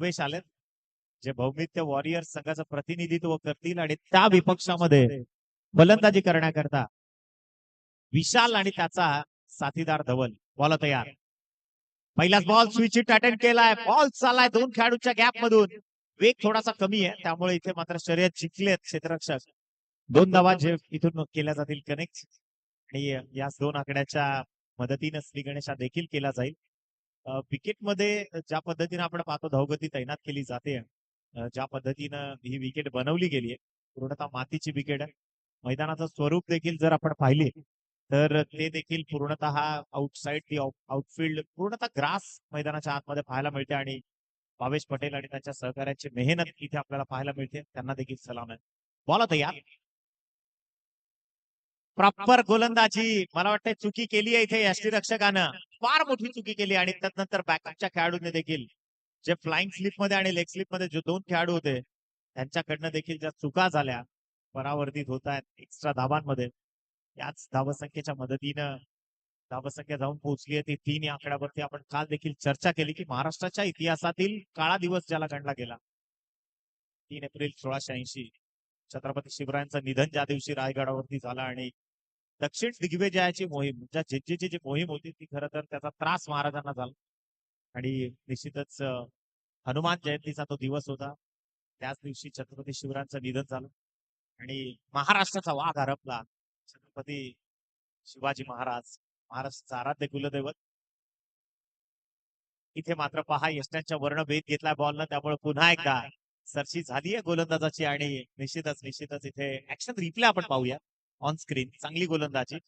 ऋग्वेश आलेत, जे भौमित्य वॉरियर्स संघाचं प्रतिनिधित्व करतील आणि त्या विपक्षामध्ये फलंदाजी करण्याकरता विशाल आणि त्याचा साथीदार धवल. बॉल तयार. पहिलाच बॉल स्विच हिट अटेंड केलाय. बॉल चाललाय दोन खेळाडूंच्या गॅप मधून. वेग थोडासा कमी आहे, त्यामुळे इथे मात्र शर्यत जिंकलेत क्षेत्ररक्षक. 2 धावा जे इथून केल्या जातील कनेक्ट आणि याच 2 आकड्याच्या मदतीने श्री गणेशा देखील केला जाईल. विकेट मध्ये ज्या पद्धतीने आपण पाहतो धावगती तैनात केली जाते, ज्या पद्धतीनं ही विकेट बनवली गेली आहे, पूर्णतः मातीची विकेट आहे. मैदानाचं स्वरूप देखील जर आपण पाहिले तर ते देखील पूर्णतः आउटसाइड दी आउटफील्ड पूर्णतः ग्रास मैदानाच्या आतमध्ये पाहायला मिळते आणि भावेश पटेल आणि त्यांच्या सहकार्याची मेहनत इथे आपल्याला पाहायला मिळते. त्यांना देखील सलाम आहे. बॉल तयार. प्रॉपर गोलंदाजी. मला वाटतं चुकी केली आहे इथे यष्टीरक्षकानं, फार मोठी चुकी केली आणि त्यानंतर बॅकअपच्या खेळाडूंनी देखील जे फ्लाइंग स्लिप मध्ये आणि लेग स्लिप मध्ये जे 2 खेळाडू होते त्यांच्याकडनं देखील ज्या चुका झाल्या परावर्तित होत आहेत एक्स्ट्रा धावांमध्ये. याच धावसंख्येच्या मदतीनं धावसंख्या जाऊन पोहोचली आहे ती 3 या आकड्यावरती. आपण काल देखील चर्चा केली की महाराष्ट्राच्या इतिहासातील काळा दिवस ज्याला गणला गेला, 3 एप्रिल 1680 छत्रपती शिवरायांचं निधन ज्या दिवशी रायगडावरती झालं आणि दक्षिण दिग्विजयाची मोहीम झेज्जेची जी मोहीम होती ती खरं तर त्याचा त्रास महाराजांना झाला आणि निश्चितच हनुमान जयंतीचा तो दिवस होता. त्याच दिवशी छत्रपती शिवरायांचं निधन झालं आणि महाराष्ट्राचा वाघ हरपला. छत्रपती शिवाजी महाराज, महाराष्ट्राचं आराध्य कुलदैवत. इथे मात्र पहा यष्टांच्या वर्ण भेद घेतला बॉलनं, त्यामुळे पुन्हा एकदा सरशी झाली आहे गोलंदाजाची आणि निश्चितच इथे ऍक्शन रिप्ले आपण पाहूया ऑन स्क्रीन. चांगली गोलंदाजी.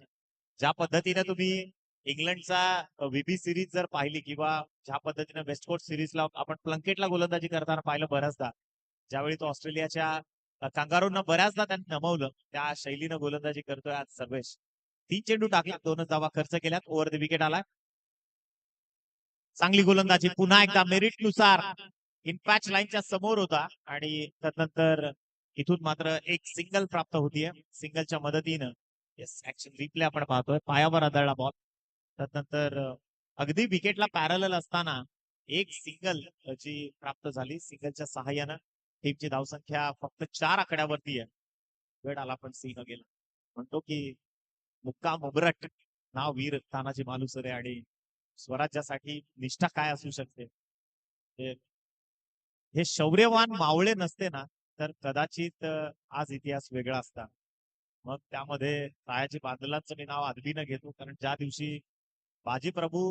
ज्या पद्धतीने तुम्ही इंग्लंडचा विबी सिरीज जर पाहिली किंवा ज्या पद्धतीने वेस्ट कोस्ट सिरीजला आपण प्लंकेटला गोलंदाजी करताना पाहिलं बऱ्याचदा, ज्यावेळी तो ऑस्ट्रेलियाच्या कांगारूंना बऱ्याचदा त्यांनी नमवलं, त्या शैलीनं गोलंदाजी करतोय आज सर्वेश. 3 चेंडू टाकला, 2 धावा खर्च केल्यात, ओव्हर द विकेट आला. चांगली गोलंदाजी पुन्हा एकदा मेरिट नुसार इनपॅच लाईनच्या समोर होता आणि त्यानंतर इथून मात्र एक सिंगल प्राप्त होतीये. सिंगलच्या मदतीनं ऍक्शन रिप्ले आपण पाहतोय. पायावर आदळला बॉल, त्यानंतर अगदी विकेटला पॅरल असताना एक सिंगल जी प्राप्त झाली. सिंगलच्या सहाय्यानं टीमची धावसंख्या फक्त 4 आकड्यावरती आहे. वेळ आला पण सिंह गेला. म्हणतो की मुक्काम उबरट, नाव वीर तानाजी मालुसरे आणि स्वराज्यासाठी निष्ठा काय असू शकते. हे शौर्यवान मावळे नसते ना तर कदाचित आज इतिहास वेगळा असता. मग त्यामध्ये तायाजी बांदलांचं मी नाव आदबीनं घेतो, कारण ज्या दिवशी बाजी प्रभू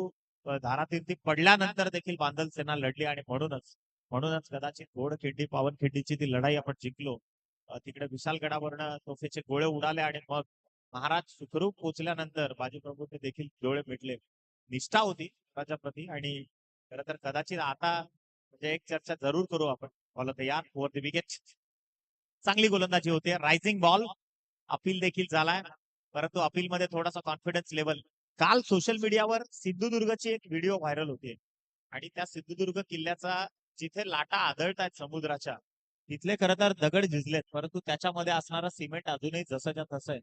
धारातीर्थी पडल्यानंतर देखील बांदल सेना लढली आणि म्हणूनच कदाचित घोडखिंडी पावनखिंडीची ती लढाई आपण जिंकलो. तिकडे विशालगडावरनं तोफेचे गोळे उडाले आणि मग महाराज सुखरूप पोहोचल्यानंतर बाजी प्रभूने देखील डोळे मिटले. निष्ठा होती राजाप्रती आणि खरं तर कदाचित आता म्हणजे एक चर्चा जरूर करू आपण. बॉल तयार, ओव्हर द विकेट. चांगली गोलंदाजी होते. Rising ball. अपील देखील झालाय, परंतु अपील मध्ये थोडासा कॉन्फिडन्स लेवल. काल सोशल मीडियावर सिंधुदुर्गची एक व्हिडिओ व्हायरल होते आणि त्या सिंधुदुर्ग किल्ल्याचा जिथे लाटा आदळतात समुद्राच्या तिथले खरं तर दगड झिजलेत, परंतु त्याच्यामध्ये असणारं सिमेंट अजूनही जसंच्या तसं आहे.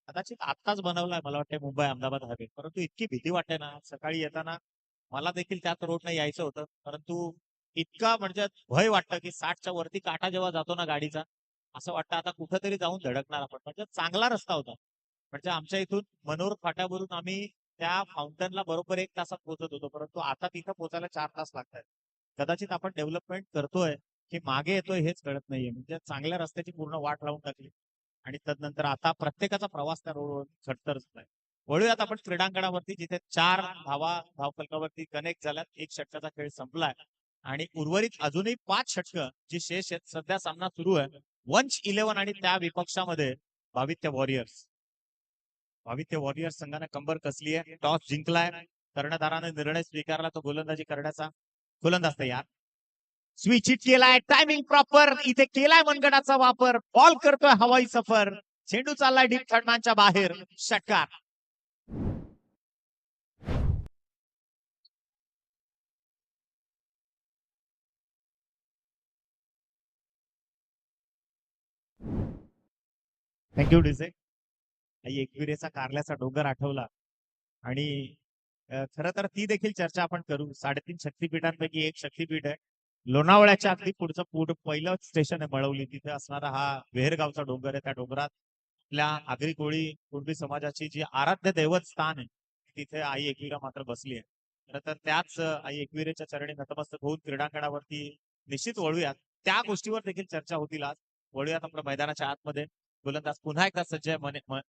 कदाचित आत्ताच बनवलाय मला वाटतं मुंबई अहमदाबाद हायवे, परंतु इतकी भीती वाटते ना. सकाळी येताना मला देखील त्याच रोडने यायचं होतं, परंतु इतका म्हणजे भय वाटतं की 60च्या वरती काटा जेव्हा जातो ना गाडीचा, असं वाटतं आता कुठंतरी जाऊन धडकणार आपण. म्हणजे चांगला रस्ता होता. म्हणजे आमच्या इथून मनोर फाट्यावरून आम्ही त्या फाउंटनला बरोबर 1 तासात पोहोचत होतो, परंतु आता तिथं पोहोचायला 4 तास लागतात. कदाचित आपण डेव्हलपमेंट करतोय की मागे येतोय हेच कळत नाहीये. म्हणजे चांगल्या रस्त्याची पूर्ण वाट लावून टाकली आणि त्यानंतर आता प्रत्येकाचा प्रवास त्या रोडवर खडतर झालाय. वळूयात आपण क्रीडांगणावरती, जिथे 4 धावा धावफलकावरती कनेक्ट झाल्यात. 1 षटकाचा खेळ संपलाय आणि उर्वरित अजूनही 5 षटकं जी शेष आहेत. सध्या सामना सुरू आहे वंश 11 आणि त्या विपक्षामध्ये भावित्य वॉरियर्स. भावित्य वॉरियर्स संघाने कंबर कसली आहे. टॉस जिंकलाय, कर्णधाराने निर्णय स्वीकारला तो गोलंदाजी करण्याचा. गोलंदाज तयार. स्विच हिट केलाय, टायमिंग प्रॉपर. इथे केलाय मनगडाचा वापर. बॉल करतोय हवाई सफर. चेंडू चाललाय डीप थर्डमॅनच्या बाहेर. षटकार. थँक्यू डिसे. एकविरेचा कारल्याचा डोंगर आठवला आणि खरं तर ती देखील चर्चा आपण करू. 3.5 शक्तीपीठांपैकी एक शक्तीपीठ आहे लोणावळ्याच्या अगदी पुढचं पहिलं स्टेशन आहे मळवली, तिथे असणारा हा वेहेरगावचा डोंगर आहे. त्या डोंगरात आपल्या आगरी कोळी कुणबी समाजाची जी आराध्य दैवत स्थान आहे, तिथे आई एकविरा मात्र बसली आहे. खरं तर त्याच आई एकविरेच्या चरणी नतमस्तक होऊन क्रीडांगणावरती निश्चित वळूयात. त्या गोष्टीवर देखील चर्चा होतील आज. वळूयात आपल्या मैदानाच्या आतमध्ये. गोलंदाज पुन्हा एकदा सज्ज आहे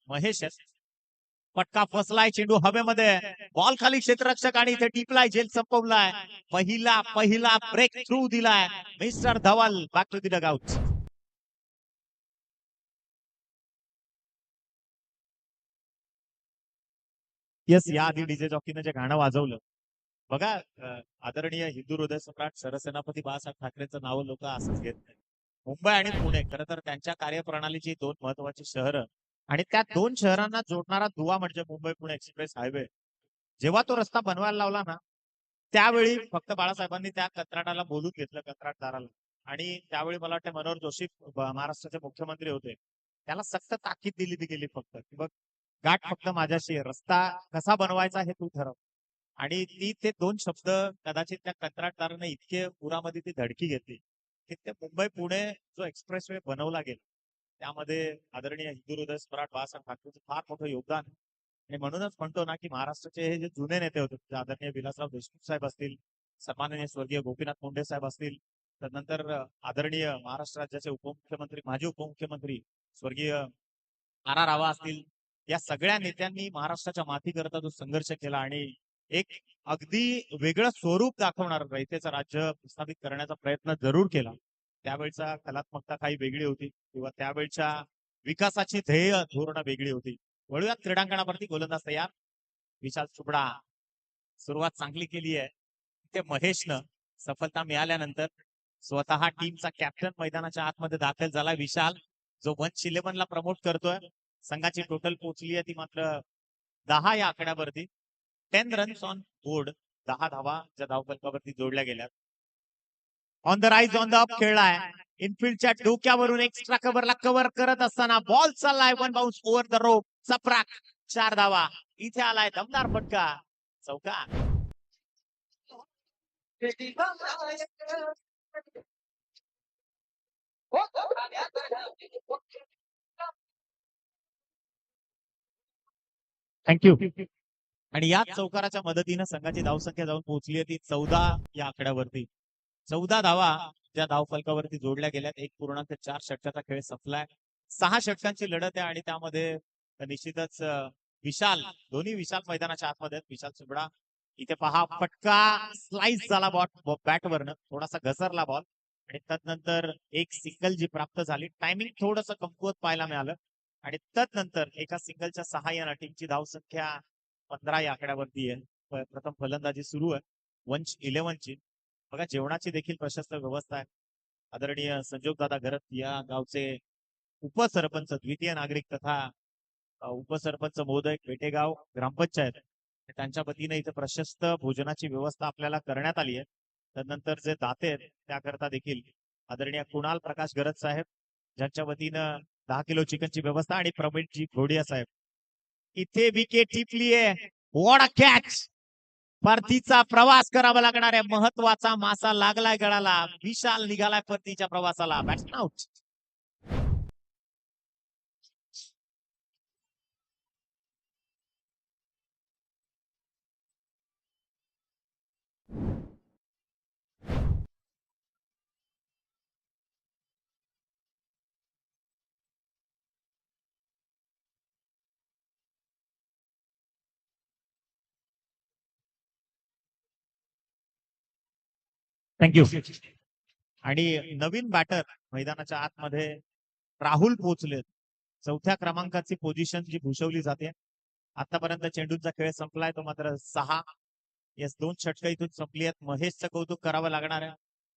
महेश आहे. पटका फसलाय, चेंडू हवेमध्ये, बॉल खाली क्षेत्ररक्षक आणि इथे टिपलाय, झेल संपवलाय. पहिला पहिला ब्रेक थ्रू दिलाय mister Dhawal. Back to the dugout. Yes, या आधी डीजे जॉकीने जे गाणं वाजवलं बघा, आदरणीय हिंदू हृदय सम्राट सरसेनापती बाळासाहेब ठाकरेंचं नाव लोक असंच घेत नाही. मुंबई आणि पुणे खरं तर त्यांच्या कार्यप्रणालीची दोन महत्वाची शहरं आणि त्या दोन शहरांना जोडणारा दुवा म्हणजे मुंबई पुणे एक्सप्रेस हायवे. जेव्हा तो रस्ता बनवायला लावला ना, त्यावेळी फक्त बाळासाहेबांनी त्या कंत्राटाला बोलून घेतलं, कंत्राटदाराला. आणि त्यावेळी मला वाटतं मनोहर जोशी महाराष्ट्राचे मुख्यमंत्री होते, त्याला सक्त ताकीद दिली गेली फक्त की बघ, गाठ फक्त माझ्याशी, रस्ता कसा बनवायचा हे तू ठरव. आणि ती ते दोन शब्द कदाचित त्या कंत्राटदाराने इतके पुरामध्ये ती धडकी घेतली की ते मुंबई पुणे जो एक्सप्रेसवे बनवला गेला, त्यामध्ये आदरणीय हिंदू हृदय सम्राट बाळासाहेब ठाकरेंचं फार मोठं योगदान. आणि म्हणूनच म्हणतो ना की महाराष्ट्राचे हे जे जुने नेते होते, आदरणीय विलासराव देशमुख साहेब असतील, सन्माननीय स्वर्गीय गोपीनाथ मुंडे साहेब असतील, त्यानंतर आदरणीय महाराष्ट्र राज्याचे उपमुख्यमंत्री, माजी उपमुख्यमंत्री स्वर्गीय आर रावा असतील, या सगळ्या नेत्यांनी महाराष्ट्राच्या मातीकरता जो संघर्ष केला आणि एक अगदी वेगळं स्वरूप दाखवणार रयतेचं राज्य प्रस्थापित करण्याचा प्रयत्न जरूर केला. त्यावेळचा कलात्मकता काही वेगळी होती किंवा त्यावेळच्या विकासाची ध्येय धोरणं वेगळी होती. वळूयात क्रीडांगणावरती. गोलंदाज तयार, विशाल चुबडा. सुरुवात चांगली केली आहे. ते महेशनं सफलता मिळाल्यानंतर स्वतः टीमचा कॅप्टन मैदानाच्या आतमध्ये दाखल झाला. विशाल जो 1-11 ला प्रमोट करतोय. संघाची टोटल पोहोचली आहे ती मात्र 10 या आकड्यावरती. 10 रन्स ऑन बोर्ड, 10 धावा ज्या धावफलकावरती जोडल्या गेल्या. On the rise, on the up खेळलाय. इनफिल्डच्या डोक्यावरून एक्स्ट्रा कव्हरला कव्हर करत असताना बॉल चाललाय, one bounce over the rope. चपराक 4 धावा. इथे आलाय दमदार फटका, चौका. थँक्यू. आणि या चौकाराच्या मदतीनं संघाची धावसंख्या जाऊन पोहोचली आहे ती 14 या आकड्यावरती. 14 धावा ज्या धावफलकावरती जोडल्या गेल्यात. 1.4 षटकाचा खेळ संपलाय. 6 षटकांची लढत आहे आणि त्यामध्ये निश्चितच विशाल, दोन्ही विशाल मैदानाच्या आतमध्ये आहेत. विशाल चुबडा इथे पहा, फटका स्लाइस झाला बॉल बॅटवरनं, थोडासा घसरला बॉल आणि तदनंतर एक सिंगल जी प्राप्त झाली. टायमिंग थोडंसं कमकुवत पाहायला मिळालं आणि तदनंतर एका सिंगलच्या सहाय्यानं टीमची धावसंख्या 15 या आकड्यावरती आहे. प्रथम फलंदाजी सुरू आहे 1-11 ची. बघा, जेवणाची देखील प्रशस्त व्यवस्था आहे. आदरणीय संजोग दादा घरत या गावचे उपसरपंच, द्वितीय नागरिक तथा उपसरपंच महोदय, पेटेगाव ग्रामपंचायत, त्यांच्या वतीने इथे प्रशस्त भोजनाची व्यवस्था आपल्याला करण्यात आली आहे. त्यानंतर जे दाते आहेत त्याकरता देखील आदरणीय कुणाल प्रकाश गरज साहेब, ज्यांच्या वतीनं 10 किलो चिकनची व्यवस्था, आणि प्रवीणजी घोडिया साहेब. इथे विकेट टिपलीये. What a catch. परतीचा प्रवास करावा लागणार आहे. महत्वाचा मासा लागलाय गळाला. विशाल निघालाय परतीच्या प्रवासाला. Batsman out. थँक्यू. आणि नवीन बॅटर मैदानाच्या आतमध्ये राहुल पोहोचलेत. 4थ्या क्रमांकाची पोझिशन जी भूषवली जाते. आतापर्यंत चेंडूचा खेळ संपलाय तो मात्र 6. येस, 2 षटकं इथून संपली आहेत. महेशचं कौतुक करावं लागणार आहे.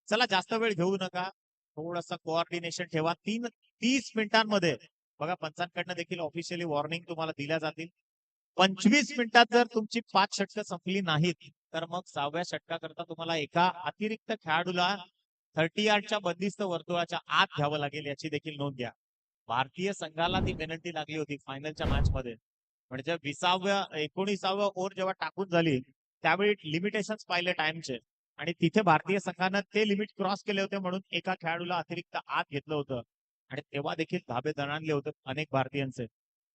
चला, जास्त वेळ घेऊ नका, थोडंसं कोऑर्डिनेशन ठेवा. 30 मिनिटांमध्ये बघा, पंचांकडनं देखील ऑफिशियली वॉर्निंग तुम्हाला दिल्या जातील. 25 मिनिटात जर तुमची 5 षटकं संपली नाहीत तर मग 6व्या षटकाकरता तुम्हाला एका अतिरिक्त खेळाडूला 30 यार्डच्या बंदिस्त वर्तुळाच्या आत घ्यावं लागेल, याची देखील नोंद घ्या. भारतीय संघाला ती पेनल्टी लागली होती फायनलच्या मॅच मध्ये. म्हणजे 19व्या ओव्हर जेव्हा टाकून झाली त्यावेळी लिमिटेशन पाहिले टाइमचे, आणि तिथे भारतीय संघानं ते लिमिट क्रॉस केले होते म्हणून एका खेळाडूला अतिरिक्त आत घेतलं होतं आणि तेव्हा देखील धाबे दणाणले होते अनेक भारतीयांचे.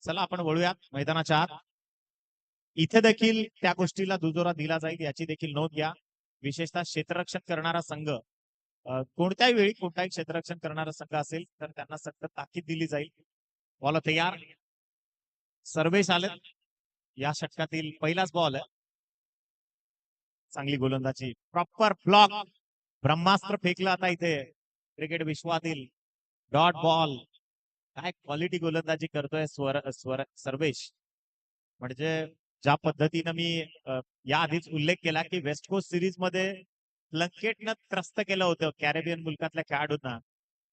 चला आपण वळूयात मैदानाच्या आत. इथे देखील त्या गोष्टीला दुजोरा दिला जाईल याची देखील नोंद घ्या. विशेषतः क्षेत्ररक्षण करणारा संघ कोणत्याही वेळी कोणताही क्षेत्ररक्षण करणारा संघ असेल तर त्यांना सक्त ताकीद दिली जाईल. बॉल तयार. सर्वेश आले. या षटकातील पहिलाच बॉल आहे. चांगली गोलंदाजी. Proper block. ब्रह्मास्त्र फेकलं आता इथे क्रिकेट विश्वातील डॉट बॉल. काय क्वालिटी गोलंदाजी करतोय सर्वेश. म्हणजे ज्या पद्धतीनं मी या आधीच उल्लेख केला की वेस्ट कोस्ट सिरीज मध्ये प्लंकेटनं त्रस्त केलं होतं कॅरेबियन मुलकातल्या खेळाडूंना.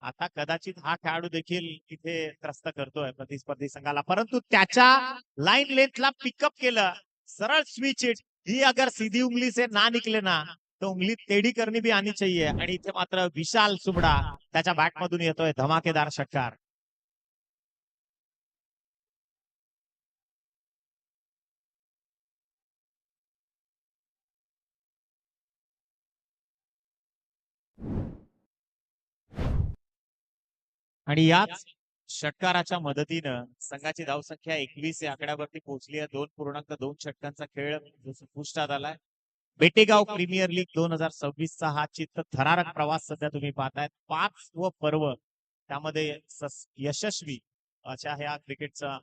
आता कदाचित हा खेळाडू देखील इथे त्रस्त करतोय प्रतिस्पर्धी संघाला, परंतु त्याच्या लाईन लेंथला पिकअप केलं. सरळ स्विच इट. ही अगर सीधी उंगली से ना निकले ना तो उंगली टेढ़ी करनी भी आनी चाहिए. आणि इथे मात्र विशाल सुबडा त्याच्या बॅटमधून येतोय धमाकेदार षटकार. आणि याच षटकाराच्या मदतीनं संघाची धावसंख्या 21 या आकड्यावरती पोहोचली आहे. 2.2 षटकांचा खेळ पुष्टात आलाय. बेटेगाव प्रीमियर लीग 2026चा हा चित्तथरारक प्रवास सध्या तुम्ही पाहताय. 5 व पर्व त्यामध्ये यशस्वी अशा ह्या क्रिकेटचा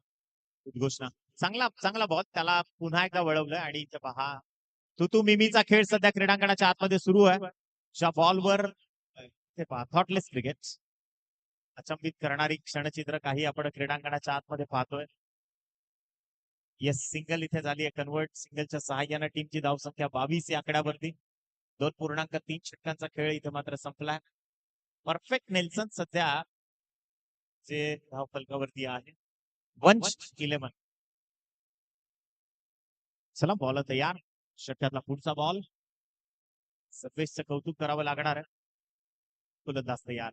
उद्घोषणा. चांगला चांगला बॉल त्याला पुन्हा एकदा वळवलंय आणि इथे पहा तुतू मिमीचा खेळ सध्या क्रीडांगणाच्या आतमध्ये सुरू आहे. ज्या बॉलवर इथे पहा थॉटलेस क्रिकेट. अचंबित करणारी क्षणचित्र काही आपण क्रीडांगणाच्या आतमध्ये पाहतोय. येस सिंगल इथे झाली आहे कन्वर्ट. सिंगलच्या सहाय्याने टीमची धावसंख्या 22 या आकड्यावरती. 2.3 षटकांचा खेळ इथे मात्र संपलाय. परफेक्ट नेल्सन सध्या जे धाव फलकावरती आहे. वंश 11. चला बॉल तयार. षटकातला पुढचा बॉल. सर्वेशचं कौतुक करावं लागणार आहे. गोलंदाज तयार.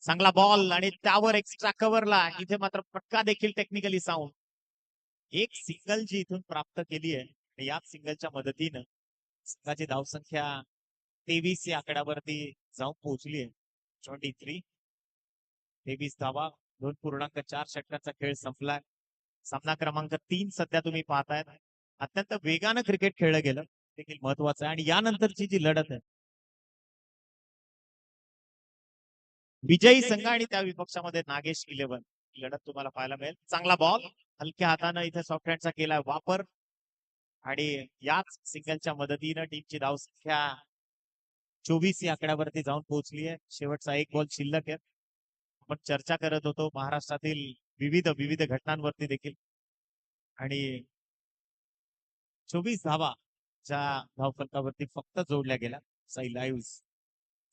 चांगला बॉल आणि त्यावर एक्स्ट्रा कव्हरला. इथे मात्र पटका देखील टेक्निकली साऊंड. एक सिंगल जी इथून प्राप्त केली आहे याच सिंगलच्या मदतीनं संघाची धावसंख्या 23 या आकड्यावरती जाऊन पोहोचली आहे. 23. 23 धावा. 2.4 षटकांचा खेळ संपलाय. सामना क्रमांक 3 सध्या तुम्ही पाहतायत. अत्यंत वेगानं क्रिकेट खेळलं गेलं देखील महत्वाचं आहे. आणि यानंतरची जी लढत आहे विजयी संघ आणि त्या विपक्षामध्ये नागेश 11 लढत तुम्हाला पाहायला मिळेल. चांगला बॉल हलक्या हातानं इथे सॉफ्ट हँडचा केलाय वापर. आणि याच सिंगलच्या मदतीनं टीमची धावसंख्या 24 या आकड्यावरती जाऊन पोहोचली आहे. शेवटचा एक बॉल शिल्लक आहे. आपण चर्चा करत होतो महाराष्ट्रातील विविध विविध घटनांवरती देखील. आणि 24 धावा ज्या धावफलकावरती फक्त जोडल्या गेल्या. साई लाईव्ह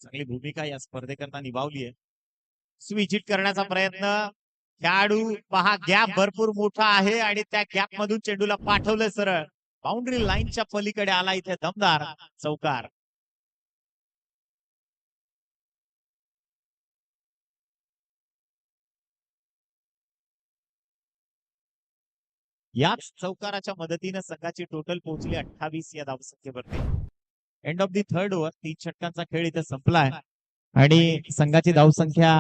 चांगली भूमिका या स्पर्धेकरता निभावली आहे. स्विच हिट करण्याचा प्रयत्न. खेळाडू पहा गॅप भरपूर मोठा आहे आणि त्या गॅप मधून चेंडूला पाठवलं सरळ. बाउंड्री लाईनच्या पलीकडे आला इथे दमदार चौकार. याच चौकाराच्या मदतीने संघाची टोटल पोहोचली 28 या धावसंख्येवरती. End of the third over. 3 षटकांचा खेळ इथे संपलाय आणि संघाची धावसंख्या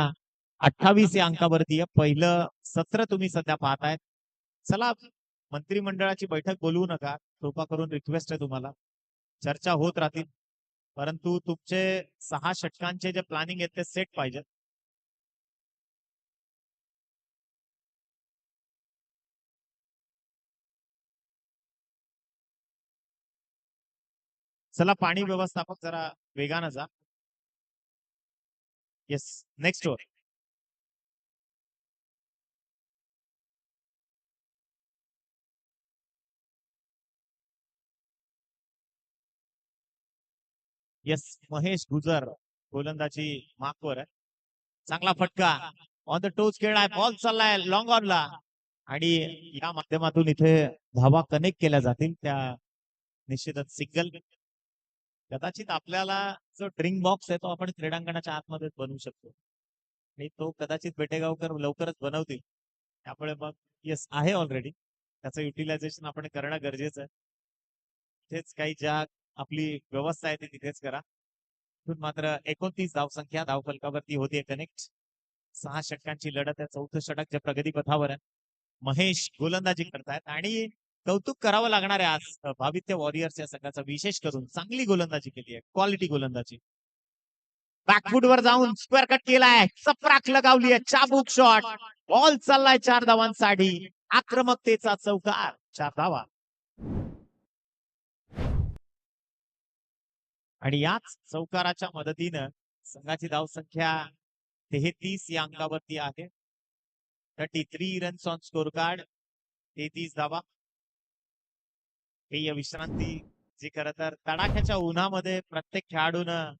28 या अंकावरती आहे. पहिलं सत्र तुम्ही सध्या पाहतायत. चला मंत्रिमंडळाची बैठक बोलवू नका. कृपा करून रिक्वेस्ट आहे तुम्हाला. चर्चा होत राहतील परंतु तुमचे 6 षटकांचे जे प्लॅनिंग आहेत ते सेट पाहिजे. चला पाणी व्यवस्थापक जरा वेगानं जा. Yes next over. Yes Mahesh Gujar गोलंदाजी मार्कवर आहे. चांगला फटका ऑन द टोच खेळ आहे. बॉल चाललाय लॉंग ऑनला आणि या माध्यमातून इथे धावा कनेक्ट केल्या जातील. त्या निश्चितच सिंगल. कदाचित आपल्याला जो ड्रिंक बॉक्स आहे तो आपण क्रीडांगणाच्या आतमध्ये बनवू शकतो आणि तो कदाचित बेटेगावकर लवकरच बनवतील. त्यामुळे मग येस आहे ऑलरेडी. त्याचं युटिलायझेशन आपण करणं गरजेचं आहे. तिथेच काही ज्या आपली व्यवस्था आहे ती तिथेच करा. इथून मात्र 29 धावसंख्या धावफलकावरती होते कनेक्ट. 6 षटकांची लढत आहे. चौथं षटक जे प्रगतीपथावर आहे. महेश गोलंदाजी करतायत आणि कौतुक करावं लागणार आहे आज भावित्य वॉरियर्स या संघाचा, विशेष करून चांगली गोलंदाजी केली आहे, क्वालिटी गोलंदाजी. बॅकफुटवर जाऊन स्क्वेअर कट केलाय, चपराक लगावली आहे, चाबूक शॉट, बॉल चाललाय 4 धावांसाठी, आक्रमकतेचा चौकार, 4 धावा. आणि याच चौकाराच्या मदतीनं संघाची धावसंख्या 33 या अंकावरती आहे. 33 रन्स ऑन स्कोर कार्ड, 33 धावा. पेय विश्रांती जी खरं तर तडाख्याच्या उन्हामध्ये प्रत्येक खेळाडूनं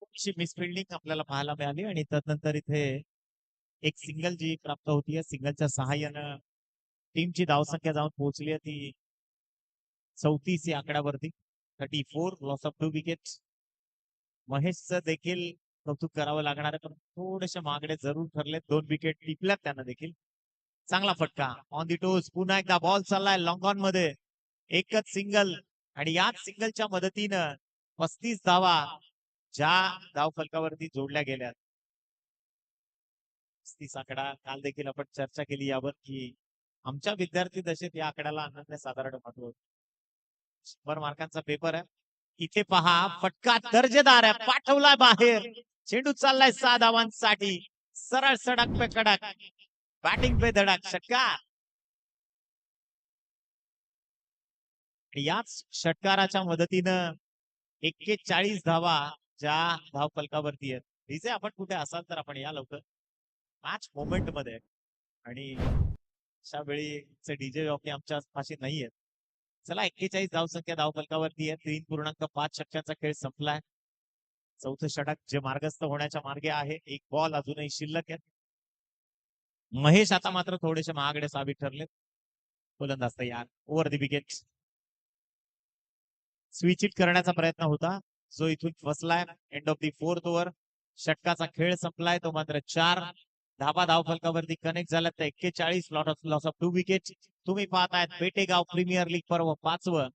थोडीशी मिसफिल्डिंग आपल्याला पाहायला मिळाली आणि त्यानंतर इथे एक सिंगल जी प्राप्त होतीये. सिंगलच्या सहाय्यानं टीमची धावसंख्या जाऊन पोहोचली आहे ती 34 या आकड्यावरती. 34 लॉस ऑफ 2 विकेट. महेशचं देखील कौतुक करावं लागणार आहे, पण थोडेसे मागडे जरूर ठरले. 2 विकेट टिपल्यात त्यांना देखील. चांगला फटका ऑन दी टोज. पुन्हा एकदा बॉल चाललाय लॉंग ऑन मध्ये. एकच सिंगल आणि याच सिंगलच्या मदतीनं 35 धावा ज्या धाव फलकावरती जोडल्या गेल्या. 35 आकडा काल देखील आपण चर्चा केली यावर की आमच्या विद्यार्थी दशेत या आकड्याला अनन्यसाधारण महत्व होतं. 100 मार्कांचा पेपर आहे. इथे पहा फटका दर्जेदार आहे, पाठवलाय बाहेर. चेंडू चाललाय 6 धावांसाठी. सरळ सडक पे कडक, बॅटिंग पे धडक, षटकार. याच षटकाराच्या मदतीनं 41 धावा ज्या धाव फलकावरती आहेत. विजय आपण कुठे असाल तर आपण या लवकर. मॅच मोमेंट मध्ये आणि अशा वेळी डीजे जॉकी आमच्या पाशी नाहीये. चला 41 धावसंख्या धाव फलकावरती आहे. 3.5 षटकांचा खेळ संपलाय. चौथं षटक जे मार्गस्थ होण्याच्या मार्गे आहे. एक बॉल अजूनही शिल्लक आहे. महेश आता मात्र थोडेसे महागडे साबित ठरले. गोलंदाज तयार. Over the wicket. Switch it करण्याचा प्रयत्न होता जो इथून फसलाय. End of the 4th over. षटकाचा खेळ संपलाय. तो मात्र 4 धाबा धाव फलकावरती कनेक्ट झाला. तर 41 लॉस ऑफ 2 विकेट. तुम्ही पाहतायत पेटेगाव प्रीमियर लीग पर्व 5वं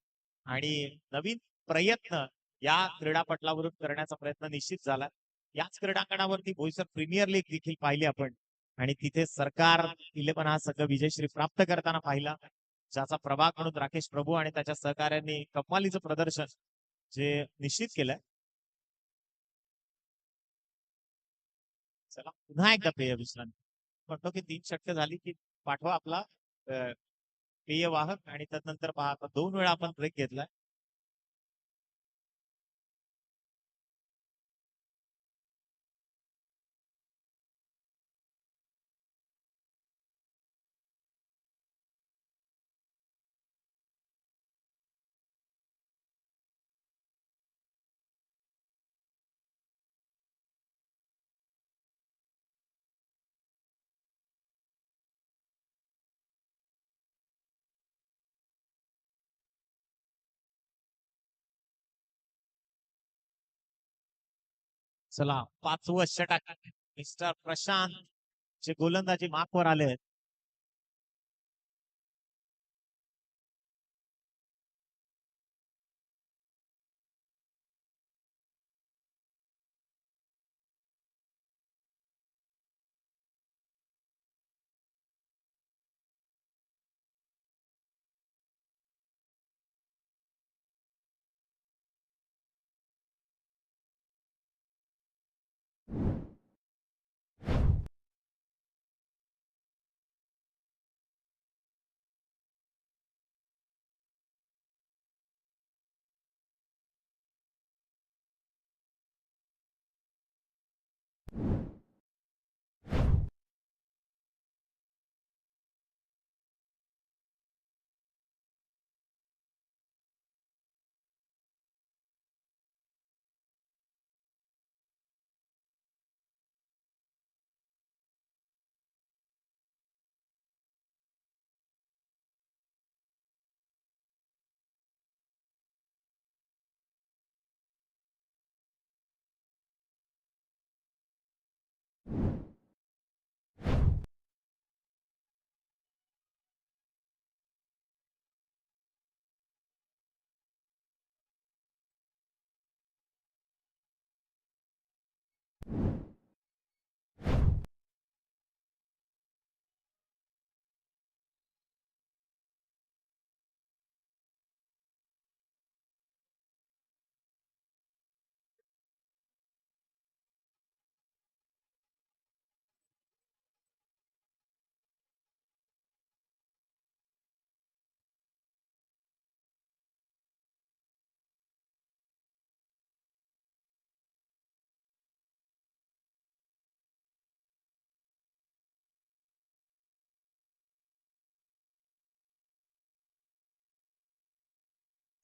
आणि नवीन प्रयत्न या क्रीडापटलावरून करण्याचा प्रयत्न निश्चित झाला. याच क्रीडांगणावरती बोईसर प्रीमियर लीग देखील पाहिली आपण आणि तिथे सरकार 11 हा संघ विजयश्री प्राप्त करताना पाहिला, ज्याचा प्रभाग म्हणून राकेश प्रभू आणि त्याच्या सहकार्यांनी कमालीचं प्रदर्शन जे निश्चित केलंय. चला पुन्हा एकदा पेय विश्रांती. म्हणतो की 3 षटकं झाली की पाठवा आपला पेय वाहक आणि त्यानंतर पहा आता 2 वेळा आपण ब्रेक घेतलाय. चला 5वं षटक. मिस्टर प्रशांत जे गोलंदाजी मार्कवर आले आहेत.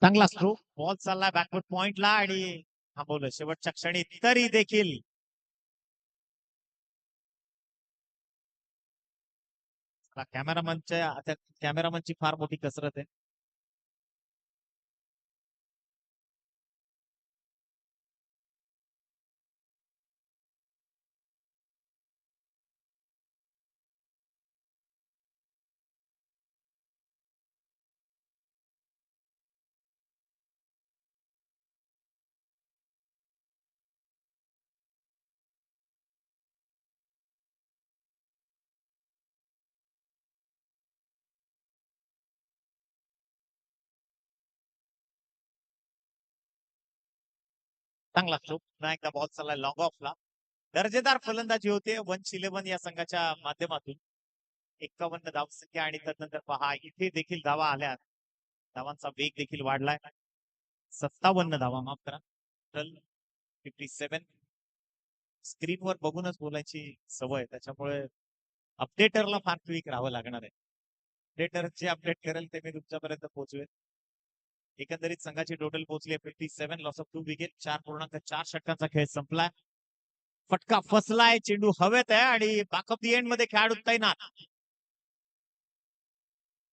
चांगला स्ट्रोक, बॉल चाललाय बॅकवर्ड पॉइंटला आणि थांबवलं शेवटच्या क्षणी. तरी देखील कॅमेरामनची फार मोठी कसरत आहे. चांगला स्ट्रोक, पुन्हा एकदा बॉल चाललाय लॉंग ऑफला. दर्जेदार फलंदाजी होते वंश 11 या संघाच्या माध्यमातून. 51 धावसंख्या आणि तदनंतर पहा इथे देखील धावा आल्या. धावांचा वेग देखील वाढलाय. 57 धावा, माफ करा. 57. स्क्रीनवर बघूनच बोलायची सवय, त्याच्यामुळे अपडेटरला फार क्विक राहावं लागणार आहे. अपडेटर जे अपडेट करेल ते मी तुमच्यापर्यंत पोहोचवेल. एकंदरीत संघाची टोटल पोहोचली 57, लॉस ऑफ 2 विकेट. 4.4 षटकांचा खेळ संपलाय. फटका फसलाय, चेंडू हवेत आहे आणि बॅक ऑफ दी एंड मध्ये खेळाडू तैनात.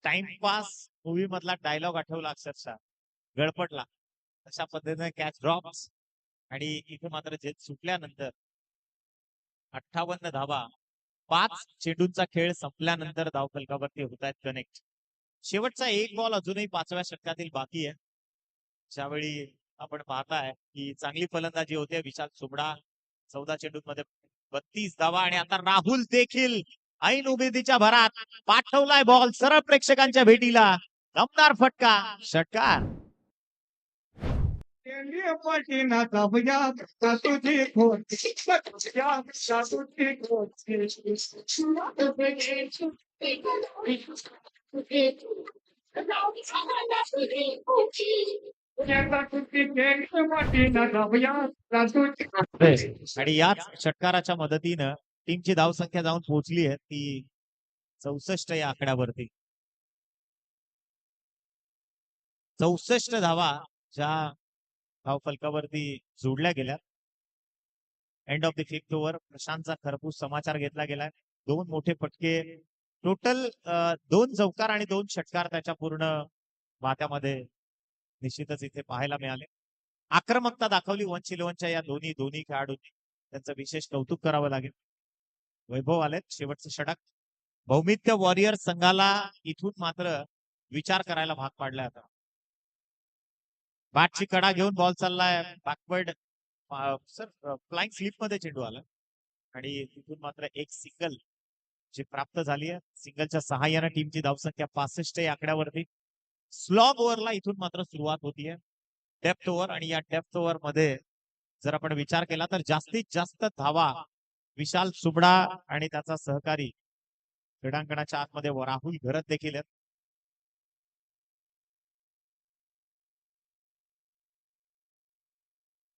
टाइमपास मूवी मधला डायलॉग आठवला अक्षरशः, गळपटला तशा पद्धतीने कॅच ड्रॉप्स. आणि इथे मात्र झेल सुटल्यानंतर 58 धावा 5 चेंडूंचा खेळ संपल्यानंतर धावफलकावरती होत आहेत कनेक्ट. शेवटचा एक बॉल अजूनही 5व्या षटकातील बाकी आहे. ज्यावेळी आपण पाहताय की चांगली फलंदाजी होते विशाल सुबडा. 14 चेंडूंमध्ये 32 धावा आणि आता राहुल देखील ऐन उमेदीच्या भरात पाठवलाय बॉल सरळ प्रेक्षकांच्या भेटीला. दमदार फटका, षटकार. आणि याच षटकाराच्या मदतीनं टीमची धावसंख्या जाऊन पोहोचली आहे ती 64 या आकड्यावरती. 64 धावा ज्या धावफलकावरती जोडल्या गेल्या. End of the 5th over. प्रशांतचा खरपूस समाचार घेतला गेलाय. 2 मोठे फटके, टोटल 2 चौकार आणि 2 षटकार त्याच्या पूर्ण वाट्यामध्ये निश्चितच इथे पाहायला मिळाले. आक्रमकता दाखवली वंश 11च्या या दोन्ही खेळाडूंनी. त्यांचं विशेष कौतुक करावं लागेल. वैभव आलेत, शेवटचं षटक. भौमित्य वॉरियर संघाला इथून मात्र विचार करायला भाग पाडलाय आता. बॅटची कडा घेऊन बॉल चाललाय बॅकवर्ड. सर फ्लाइंग स्लिप मध्ये चेंडू आला आणि तिथून मात्र एक सिंगल जी प्राप्त झाली आहे. सिंगलच्या सहाय्याने टीमची धावसंख्या 65 या आकड्यावरती. स्लॉग ओव्हरला इथून मात्र सुरुवात होतीये. डेप्थ ओव्हर, आणि या डेप्थ ओव्हर मध्ये जर आपण विचार केला तर जास्तीत जास्त धावा विशाल सुबडा आणि त्याचा सहकारी क्रीडांगणाच्या आतमध्ये राहुल घरत देखील आहेत.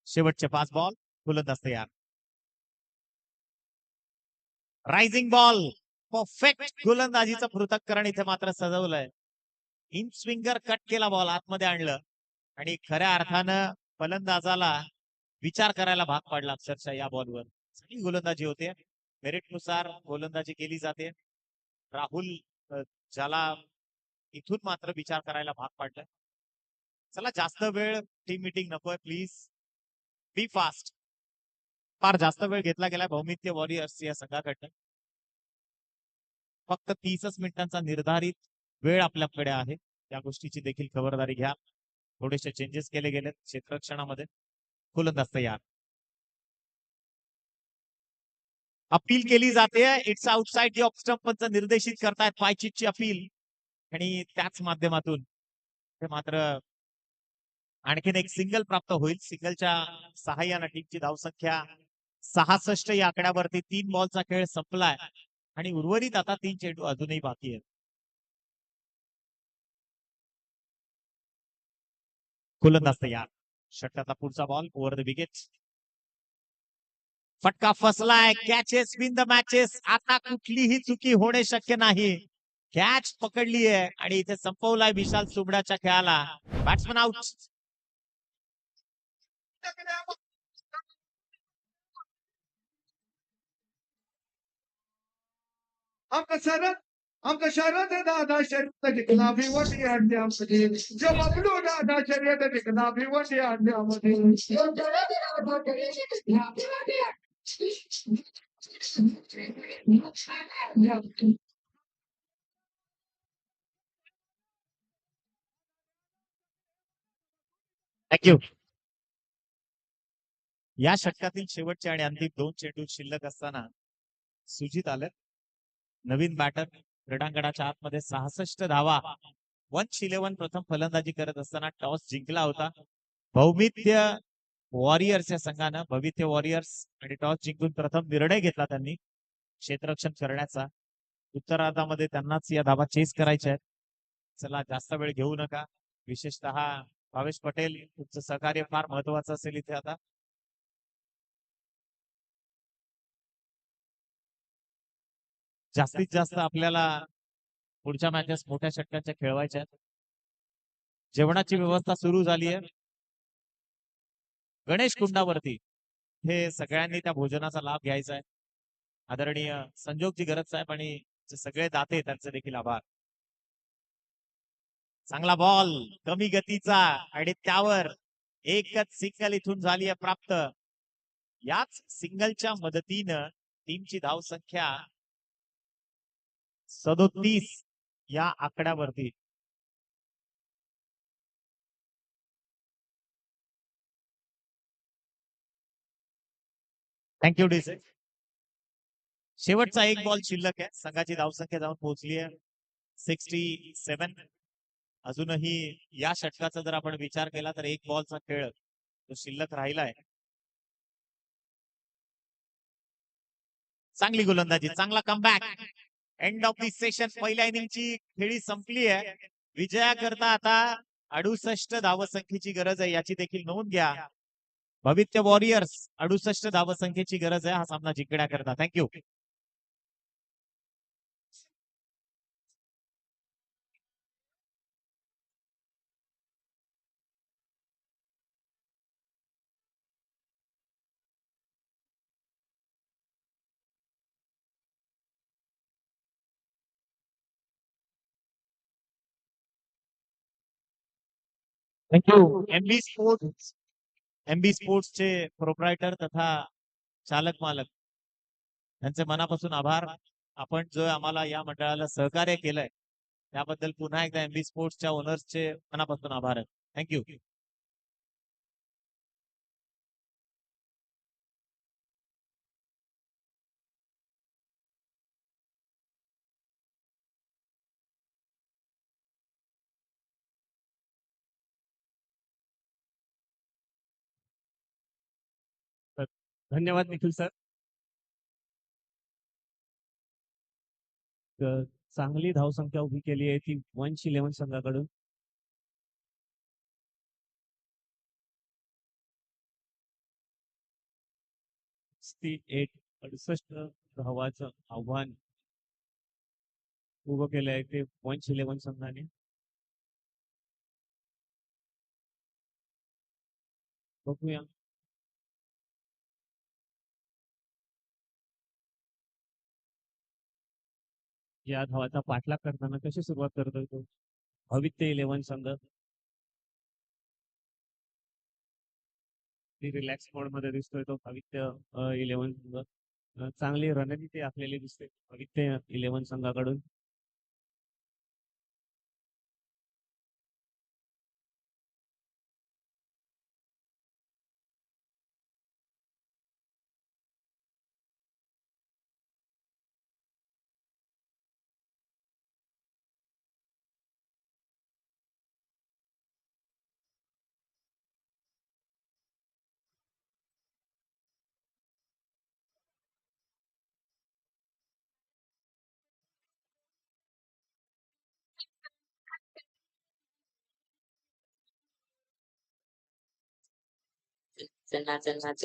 शेवटचे 5 बॉल, फुलंदाज तयार. रायझिंग बॉल, परफेक्ट गोलंदाजीचं पृथक्करण इथे मात्र सजवलंय. इन स्विंगर कट केला, बॉल आतमध्ये आणलं आणि खऱ्या अर्थानं फलंदाजाला विचार करायला भाग पाडला अक्षरशः या बॉलवर. चांगली गोलंदाजी होते. मेरिटनुसार गोलंदाजी केली जाते. राहुल ज्याला इथून मात्र विचार करायला भाग पाडलाय. चला, जास्त वेळ टीम मीटिंग नकोय, प्लीज बी फास्ट. फार जास्त वेळ घेतला गेलाय भौमित्य वॉरियर्स या संघाकडनं. फक्त 30 मिनिटांचा निर्धारित वेळ आपल्याकडे आहे. त्या गोष्टीची देखील खबरदारी घ्या. थोडेसे चेंजेस केले गेलेत क्षेत्ररक्षणामध्ये. फुलंदाज तयार. अपील केली जाते. It's outside the off stump निर्देशित करतायत पायचीची अपील, आणि त्याच माध्यमातून ते मात्र आणखीन एक सिंगल प्राप्त होईल. सिंगलच्या सहाय्याने टीमची धावसंख्या 66 या आकड्यावरती. 3 बॉलचा खेळ संपलाय आणि उर्वरित आता 3 चेंडू अजूनही बाकी आहेत. गोलंदाज तयार. षटकाचा पुढचा बॉल ओव्हर द विकेट. फटका फसलाय. Catches win the matches. आता कुठलीही चुकी होणे शक्य नाही. कॅच पकडली आहे आणि इथे संपवलाय विशाल सुबडाच्या खेळाला. Batsman out. आमका शरद आमका शरद दादा शर्यत जिंकला भिवंडी अंड्यामध्ये जो बबलू दादा शर्यत जिंकला भिवंडी अंड्यामध्ये थँक्यू. या षटकातील शेवटचे आणि अंतिम 2 चेंडू शिल्लक असताना सुजित आलं. नवीन बॅटर क्रीडांगणाच्या आतमध्ये 66 धावा. वंश 11 प्रथम फलंदाजी करत असताना टॉस जिंकला होता. भौमित्य वॉरियर्स या संघानं, भवित्य वॉरियर्स, आणि टॉस जिंकून प्रथम निर्णय घेतला त्यांनी क्षेत्ररक्षण करण्याचा. उत्तरार्धामध्ये त्यांनाच या धावा चेस करायच्या आहेत. चला, जास्त वेळ घेऊ नका. विशेषतः भावेश पटेल, तुमचं सहकार्य फार महत्वाचं असेल इथे आता. जास्तीत जास्त आपल्याला पुढच्या मॅचेस मोठ्या षटकांच्या खेळवायच्या आहेत. जेवणाची व्यवस्था सुरू झाली आहे गणेश कुंडावरती. हे सगळ्यांनी त्या भोजनाचा लाभ घ्यायचा आहे. आदरणीय संजोगजी गरज साहेब आणि जे सगळे दाते, त्यांचे देखील आभार. चांगला बॉल, कमी गतीचा, आणि त्यावर एकच सिंगल इथून झाली आहे प्राप्त. याच सिंगलच्या मदतीनं टीमची धावसंख्या 37 या आकड्यावरती. थँक्यू डीसे. शेवटचा एक बॉल शिल्लक आहे. संघाची धावसंख्या जाऊन पोहोचली आहे 67. अजूनही या षटकाचा जर आपण विचार केला तर एक बॉलचा खेळ तो शिल्लक राहिलाय. चांगली गोलंदाजी, चांगला comeback. End of the session. पहिल्या इनिंगची खेळी संपली आहे. विजयाकरता आता 68 धावसंख्येची गरज आहे, याची देखील नोंद घ्या. भवित्य वॉरियर्स 68 धावसंख्येची गरज आहे हा सामना जिंकण्याकरता. थँक्यू. थँक्यू. एमबी स्पोर्ट्सचे प्रोप्रायटर तथा चालक मालक यांचे मनापासून आभार. आपण जो आम्हाला या मंडळाला सहकार्य केलंय त्याबद्दल पुन्हा एकदा एमबी स्पोर्ट्सच्या ओनर्सचे मनापासून आभार आहेत. थँक्यू. धन्यवाद निखिल सर. चांगली धावसंख्या उभी केली आहे ती वंश 11 संघाकडून. ती 68 धावाचं आव्हान उभं केलं आहे ते वंश 11 संघाने. बघूया या धावाचा पाठलाग करताना कशी सुरुवात करतोय तो भवित्य 11 संघ. रिलॅक्स मोड मध्ये दिसतोय तो भवित्य 11 संघ. चांगली रणनीती असलेली दिसते भवित्य 11 संघाकडून. नाच नाच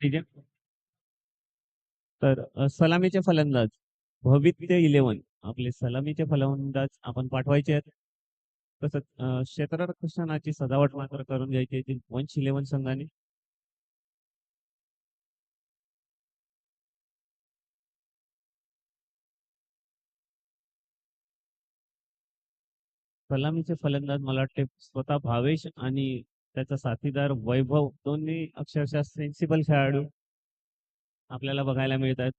ठीक आहे. तर सलामीचे फलंदाज भवित्य 11 आपले सलामीचे फलंदाज आपण पाठवायचे आहेत. तसंच क्षेत्ररक्षणाची सजावट मात्र करून घ्यायची आहे वंश 11 संघाने. सलामीचे फलंदाज मला वाटते स्वतः भावेश आणि त्याचा साथीदार वैभव दोन्ही अक्षरशः सेन्सिबल खेळाडू आपल्याला बघायला मिळतात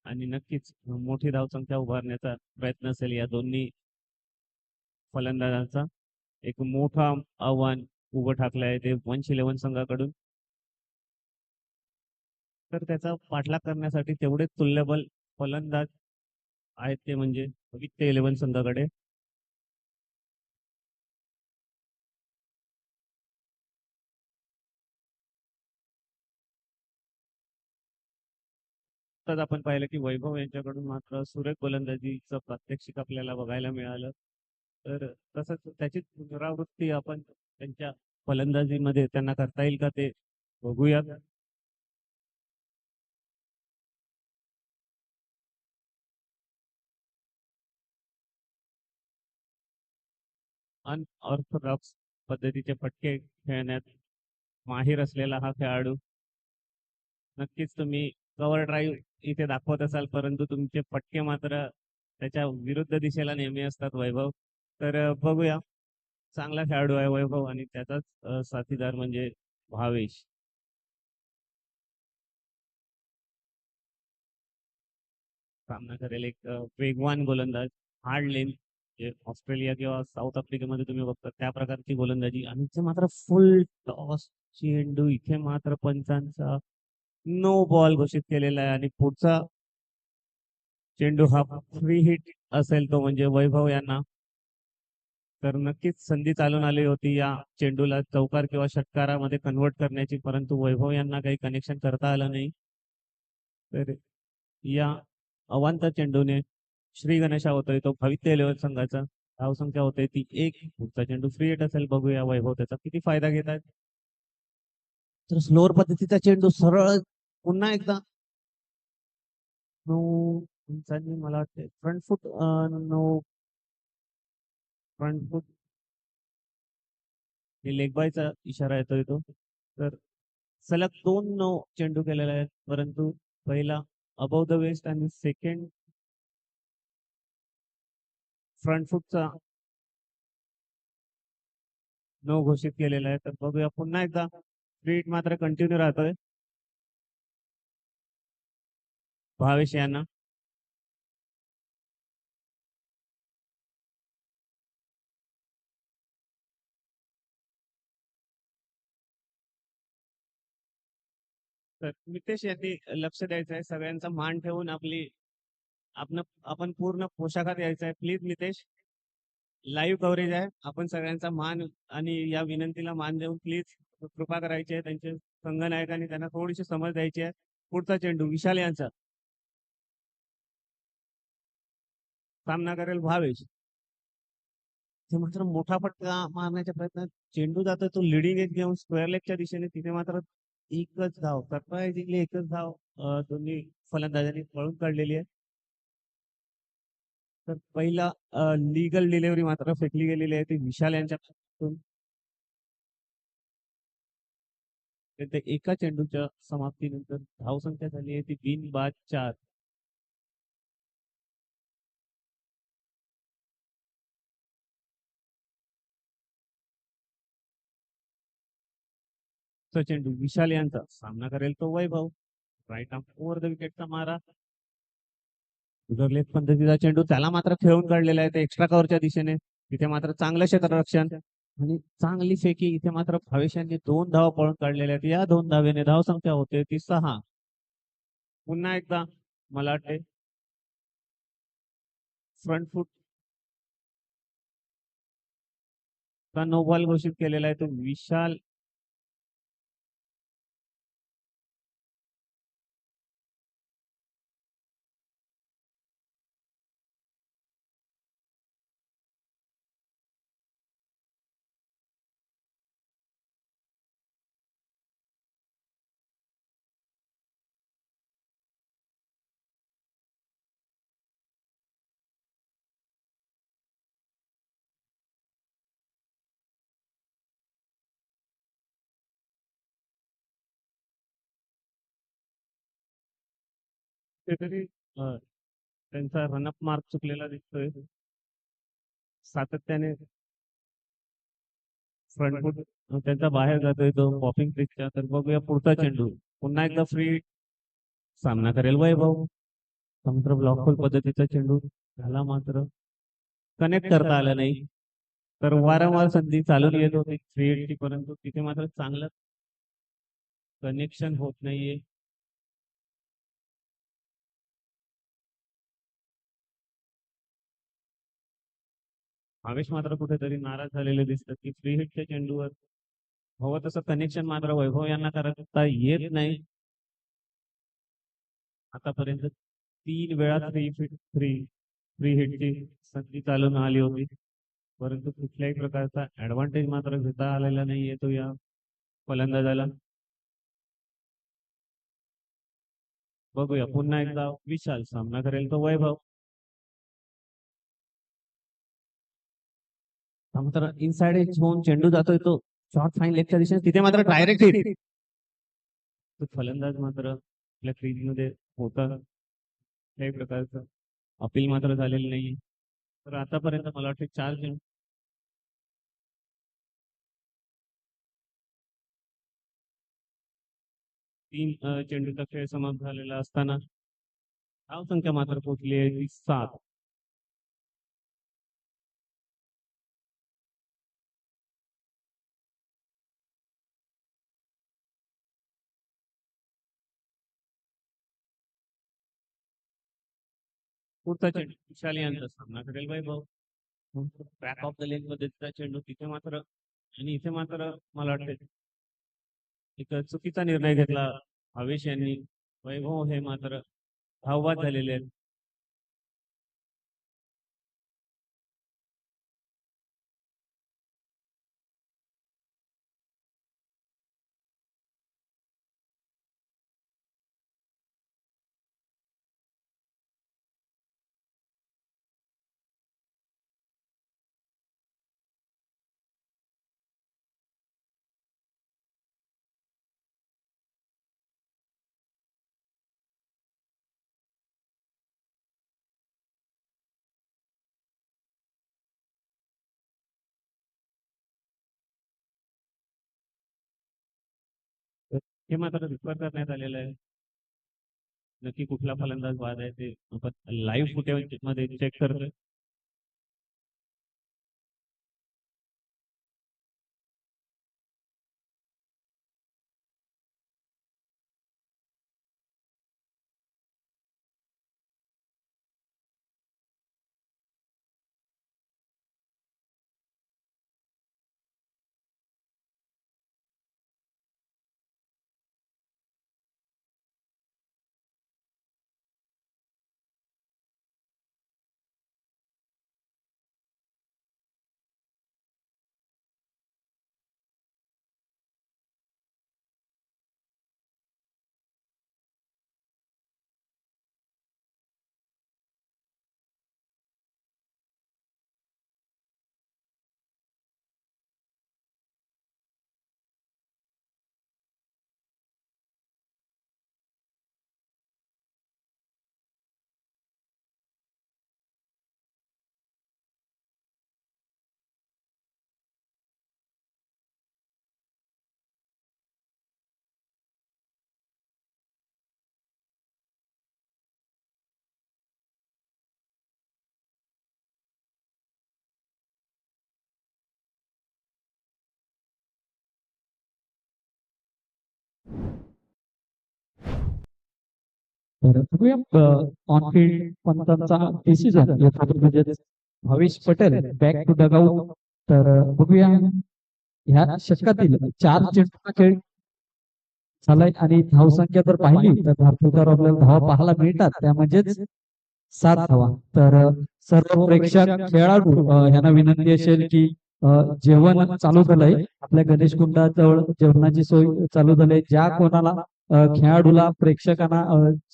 आणि नक्कीच मोठी धावसंख्या उभारण्याचा प्रयत्न असेल या दोन्ही फलंदाजांचा. एक मोठा आव्हान उभं टाकलं आहे ते वंश 11 संघाकडून. तर त्याचा पाठलाग करण्यासाठी तेवढेच तुल्यबल फलंदाज आहेत ते म्हणजे भवित्य 11 संघाकडे. तर आपण पाहिलं की वैभव यांच्याकडून मात्र सुरेख गोलंदाजीचं प्रात्यक्षिक आपल्याला बघायला मिळालं. तर तसंच त्याची पुनरावृत्ती आपण त्यांच्या फलंदाजीमध्ये त्यांना करता येईल का ते बघूयात. अनऑर्थोडॉक्स पद्धतीचे फटके खेळण्यात माहीर असलेला हा खेळाडू. नक्कीच तुम्ही कव्हर ड्राईव्ह इथे दाखवत असाल परंतु तुमचे फटके मात्र त्याच्या विरुद्ध दिशेला नेहमी असतात वैभव. तर बघूया. चांगला खेळाडू आहे वैभव आणि त्याचाच साथीदार म्हणजे भावेश. सामना करेल एक वेगवान गोलंदाज हार्ड लेन जे ऑस्ट्रेलिया किंवा साऊथ आफ्रिकेमध्ये तुम्ही बघता त्या प्रकारची गोलंदाजी आणि इथे मात्र फुल टॉस चेंडू इथे मात्र पंचांचा नो बॉल घोषित केलेला आहे आणि पुढचा चेंडू हा फ्री हिट असेल तो म्हणजे वैभव यांना. तर नक्कीच संधी चालून आली होती या चेंडूला चौकार किंवा षटकारामध्ये कन्वर्ट करण्याची परंतु वैभव यांना काही कनेक्शन करता आलं नाही. तर या अवांतर चेंडूने श्री गणेशा होतोय तो भवित्य 11 संघाचा. धावसंख्या होते ती 1. पुढचा चेंडू फ्री हिट असेल बघूया वैभव त्याचा किती फायदा घेत आहेत. तर स्लोअर पद्धतीचा चेंडू सरळ पुन्हा एकदा नो पंचांनी मला वाटते front foot no front foot leg बायचा इशारा येतोय तो. तर सलग 2 नो चेंडू केलेले आहेत परंतु पहिला अबव द वेस्ट आणि सेकंड फ्रंट फुटचा नो घोषित केलेला आहे. तर बघूया पुन्हा एकदा फ्री हिट मात्र कंटिन्यू राहतोय भावेश यांना. तर मितेश यांनी लक्ष द्यायचं आहे सगळ्यांचा मान ठेवून आपण पूर्ण पोशाखात यायचं आहे प्लीज मितेश. लाईव्ह कव्हरेज आहे आपण सगळ्यांचा मान आणि या विनंतीला मान देऊन प्लीज कृपा करायची आहे त्यांचे संघनायकांनी त्यांना थोडीशी समज द्यायची आहे. पुढचा चेंडू विशाल यांचा. सामना करेल भावेश. ते मात्र मोठा फटका मारण्याच्या प्रयत्नात चेंडू जातोय तो लिडिंग एज घेऊन स्क्वेअर लेगच्या दिशेने तिथे मात्र एकच धाव सरप्राइझिंगली एकच धाव दोन्ही फलंदाजांनी पळून काढलेली आहे. तर पहिला लिगल डिलिव्हरी मात्र फेकली गेलेली आहे ती विशाल यांच्या एका चेंडूच्या समाप्तीनंतर धावसंख्या झाली आहे ती 3 बाद 4. तो चेंडू विशाल यांचा सामना करेल तो वैभव. राईट आर्म ओव्हर द विकेटचा मारा. उदरलेख पद्धतीचा चेंडू त्याला मात्र खेळून काढलेला आहे ते एक्स्ट्रा कव्हरच्या दिशेने. तिथे मात्र चांगलं क्षेत्ररक्षण आणि चांगली फेकी. इथे मात्र भावेश यांनी 2 धावा पळून काढलेल्या आहेत. या 2 धावेने धावसंख्या होते ती 6. पुन्हा एकदा मला वाटते फ्रंट फुट चा नो बॉल घोषित केलेला आहे तो विशाल कुठेतरी त्यांचा रनअप मार्क चुकलेला दिसतोय. सातत्याने फ्रंट फूट त्यांचा बाहेर जातोय तो पॉपिंग ट्रिकच्या. तर बघूया पुढचा चेंडू. पुन्हा एकदा फ्री सामना करेल वैभव. मात्र ब्लॉकफुल पद्धतीचा चेंडू झाला, मात्र कनेक्ट करता आला नाही. तर वारंवार संधी चालून येत होती 380, परंतु तिथे मात्र चांगलं कनेक्शन होत नाहीये. भावेश मात्र कुठेतरी नाराज झालेले दिसतात की फ्री हिटच्या चेंडूवर हवं तसं कनेक्शन मात्र वैभव यांना करता येत नाही. आतापर्यंत 3 वेळा फ्री हिटची संधी चालून आली होती, परंतु कुठल्याही प्रकारचा ऍडव्हान्टेज मात्र घेता आलेला नाही येतो या फलंदाजाला. बघूया पुन्हा एकदा विशाल सामना करेल तो वैभव. मात्र इनसाइड एज झोन चेंडू जातोय तो शॉर्ट फाईन लेगच्या दिशेने, तिथे मात्र डायरेक्ट हिट. तो फलंदाज मात्र आपल्या क्रीज मध्ये होता, कुठल्याही प्रकारचं अपील मात्र झालेलं नाही. तर आतापर्यंत मला वाटते 4 चेंडू 3 चेंडूचा खेळ समाप्त झालेला असताना धावसंख्या मात्र पोहोचली आहे ती 7. पुढचा चेंडू विशाल यांचा सामना करेल वैभव. बॅक ऑफ द लेग पद्धतीचा चेंडू तिथे मात्र, आणि इथे मात्र मला वाटते एक चुकीचा निर्णय घेतला भावेश यांनी. वैभव हे मात्र धावबाद झालेले आहेत. तर हे मात्र रिफर करण्यात आलेलं आहे. नक्की कुठला फलंदाज बाद आहे ते आपण लाईव्ह फुटेज मध्ये चेक करतोय. तर बघूया ऑन फील्ड पंतांचा डिसिजन म्हणजे Bhavesh Patel back to dugout. तर बघूया ह्या षटकातील 4 चेंडूंचा खेळ झालाय आणि धावसंख्या जर पाहिली तर भारतावर आपल्याला धावा पाहायला मिळतात, त्या म्हणजेच 7 धावा. तर सर्व प्रेक्षक खेळाडू यांना विनंती असेल की जेवण चालू झालंय आपल्या गणेश कुंडाजवळ, जेवणाची सोय चालू झाली. ज्या कोणाला खेळाडूला प्रेक्षकांना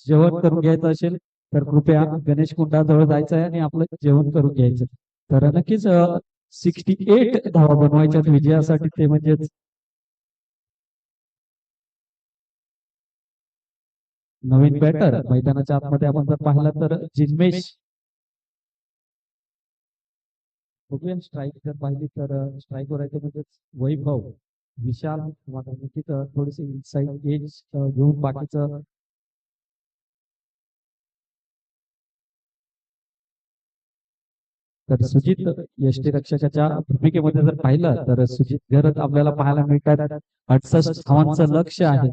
जेवण करून घ्यायचं असेल तर कृपया गणेश कुंडाजवळ जायचं आहे आणि आपलं जेवण करून घ्यायचं. तर नक्कीच 68 धावा बनवायच्यात विजयासाठी, ते म्हणजेच नवीन बॅटर मैदानाच्या आतमध्ये आपण जर पाहिला तर जिन्मेश. बघूया स्ट्राईक जर पाहिली तर स्ट्राईक वर आहे ते म्हणजेच वैभव विशाल मात्र निश्चित थोडीशी इनसाइड एज घेऊन बाकीचं तर सुजित यष्टीरक्षकाच्या भूमिकेमध्ये जर पाहिलं तर सुजित घरत आपल्याला पाहायला मिळतात 68 धावांचं लक्ष आहे.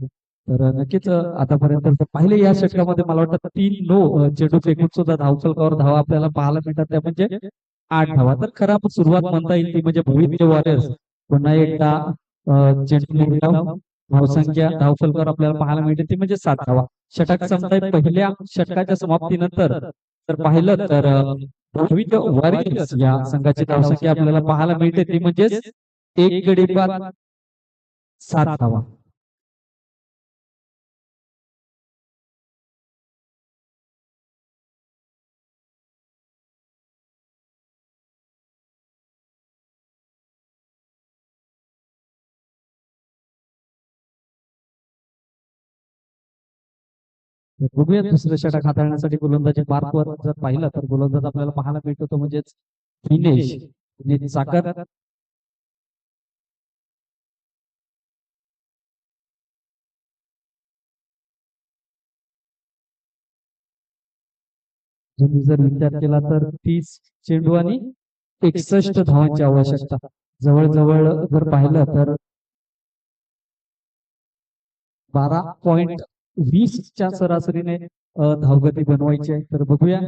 तर नक्कीच आतापर्यंत जर पाहिले या षटकामध्ये मला वाटतं 3 नो चेंडू फेकून सुद्धा धावफलकावर धावा आपल्याला पाहायला मिळतात त्या म्हणजे 8 धावा. तर खराब सुरुवात म्हणता येईल ती म्हणजे भविष्य वॉरियर्स पुन्हा एकदा चेंडू निर्धाव धावसंख्या धावफलकावर आपल्याला पाहायला मिळते ती म्हणजे 7 धावा. षटक संपताय पहिल्या षटकाच्या समाप्तीनंतर जर पाहिलं तर भविष्य वॉरियर्स या संघाची धावसंख्या आपल्याला पाहायला मिळते ती म्हणजेच 1 गडी बाद 7 धावा. बघूया दुसऱ्या षटक हाताळण्यासाठी गोलंदाजी मार्कवर जर पाहिलं तर गोलंदाज आपल्याला पाहायला मिळतो तो म्हणजेच दिनेश सागर. तुम्ही जर विचार केला तर 30 चेंडू आणि 61 धावांची आवश्यकता. जवळजवळ जर पाहिलं तर 12.20 च्या सरासरीने धावगती बनवायची आहे. तर बघूया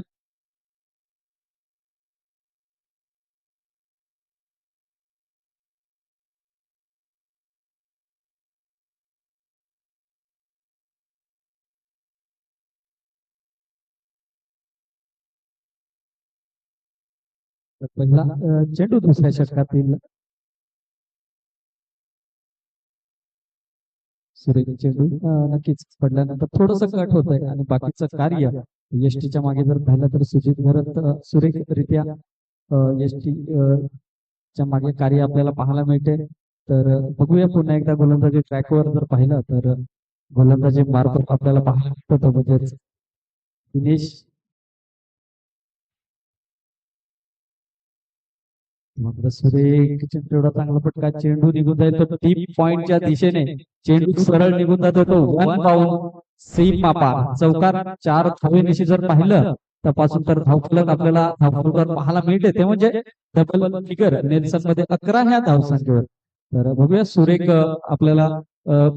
तर पहिला चेंडू दुसऱ्या षटकातील सुरेख चेंडू नक्कीच पडल्यानंतर थोडस कट होत आहे आणि बाकीचं कार्य यष्टीच्या मागे जर पाहिलं तर सुजित भरत सुरेखरित्या यष्टी च्या मागे कार्य आपल्याला पाहायला मिळते. तर बघूया पुन्हा एकदा गोलंदाजी ट्रॅकवर जर पाहिलं तर गोलंदाजी मार्फत आपल्याला पाहायला मिळतं म्हणजेच दिनेश मात्र सुरेख चेंडू एवढा चांगला फटका चेंडू निघून जाईल तर डीप पॉइंटच्या दिशेने चेंडू सरळ निघून जातो तो वन बाउंड सीमा पार चौकार 4 धावेनिशी जर पाहिलं तपासून तर धावफलक आपल्याला धावफलकावर पाहायला मिळते ते म्हणजे डबल फिगर नेल्सन मध्ये 11 ह्या धावसंख्येवर. तर बघूया सुरेख आपल्याला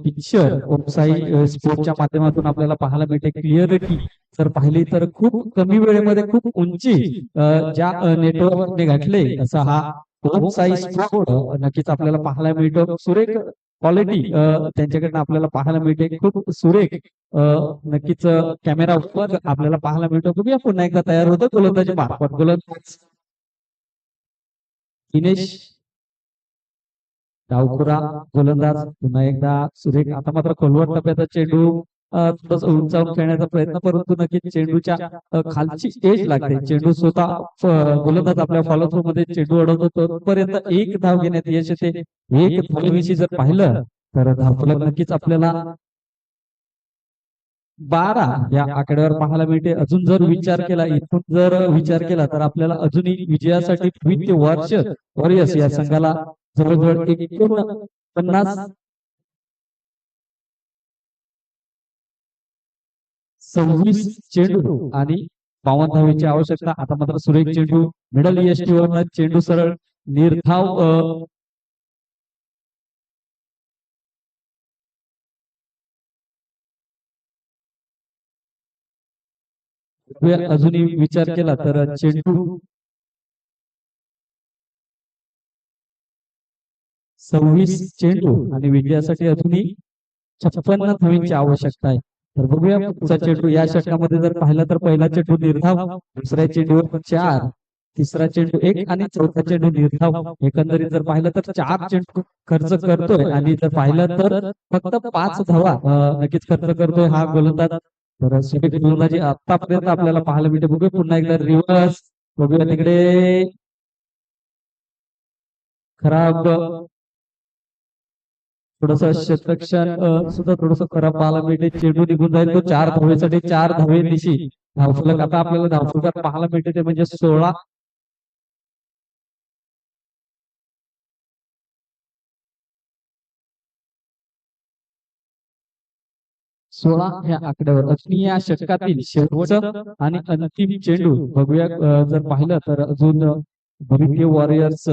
पिक्चर ओमसाई स्पोर्टच्या माध्यमातून आपल्याला पाहायला मिळते क्लिअरिटी जर पाहिली तर खूप कमी वेळेमध्ये खूप उंची ज्या नेटवर्कने गाठले असा हा ओमसाई स्पोर्ट नक्कीच आपल्याला पाहायला मिळतो. सुरेख क्वालिटी त्यांच्याकडनं आपल्याला पाहायला मिळते खूप सुरेख नक्कीच कॅमेरा आपल्याला पाहायला मिळतो. बघूया पुन्हा एकदा तयार होतं गोलंदाजी मार्फत गोलंदाज दिनेश डावखुरा गोलंदाज पुन्हा एकदा सुरेख. आता मात्र खोलवर टप्प्याचा चेंडू थोडस उंचावून खेळण्याचा प्रयत्न परंतु नक्कीच चेंडूच्या खालची एज लागते. चेंडू स्वतः गोलंदाज आपल्या फॉलो थ्रो मध्ये चेंडू अडवतो तोपर्यंत 1 धाव घेण्यात यश येते. 1 धावेविषयी जर पाहिलं तर धावफलक नक्कीच आपल्याला 12 या आकड्यावर पाहायला मिळते. अजून जर विचार केला इथून जर विचार केला तर आपल्याला अजूनही विजयासाठी भविष्य वॉरियर्स या संघाला जवळजवळ 49 26 चेंडू आणि 52 धावेची आवश्यकता. आता मात्र सुरेख चेंडू मिडल यष्टीवर चेंडू सरळ निर्धाव अजूनही विचार केला तर चेंडू 26 चेंडू आणि विजयासाठी अजूनही 56 धावेची आवश्यकता आहे. तर बघूया पुढचा चेंडू या षटकामध्ये जर पाहिला तर पहिला चेंडू निर्धाव दुसऱ्या चेंडूवर 4 तिसरा चेंडू 1 आणि चौथा चेंडू निर्धाव. एकंदरीत जर पाहिलं तर 4 चेंडू खर्च करतोय आणि जर पाहिलं तर फक्त 5 धावा नक्कीच खर्च करतोय हा गोलंदाज. तर सुरेख गोलंदाजी आतापर्यंत आपल्याला पाहायला मिळते. बघूया पुन्हा एकदा रिव्हर्स बघूया तिकडे खराब थोडस क्षेत्ररक्षण सुद्धा थोडस खराब पाहायला मिळते. चेंडू निघून जाईल तो 4 धावेसाठी 4 धावे दिशी धावफलक. आता आपल्याला धावफलक पाहायला मिळते ते म्हणजे 16. सोळा ह्या आकड्यावर अजून या षटकातील शेवटचं आणि अंतिम चेंडू बघूया. जर पाहिलं तर अजून भविष्य वॉरियर्स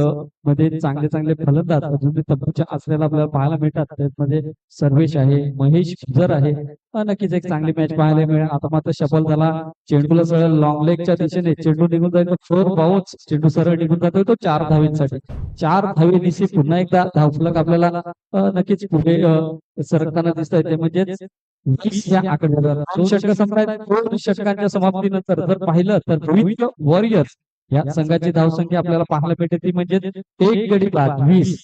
मध्ये चांगले चांगले फलंदाज अजून तब्बूच्या असलेला आपल्याला पाहायला मिळतात. त्यामध्ये सर्वेश आहे, महेश गुजर आहे. नक्कीच एक चांगली मॅच पाहायला मिळेल. आता मात्र शफल झाला, चेंडूला सरळ लॉंग लेगच्या दिशेने चेंडू निघून जाईल. फोर बाउन्स चेंडू सरळ निघून जातोय तो 4 धावेसाठी. 4 धावे दिसे पुन्हा एकदा धावफलक आपल्याला नक्कीच पुढे सरकताना दिसत आहे. ते म्हणजेच 20 या आकड्यावर 2 षटक संपतात. 2 षटकांच्या समाप्तीनंतर जर पाहिलं तर भविष्य वॉरियर्स या संघाची धावसंख्या आपल्याला पाहायला मिळते ती म्हणजे 1 गडी बाद 20.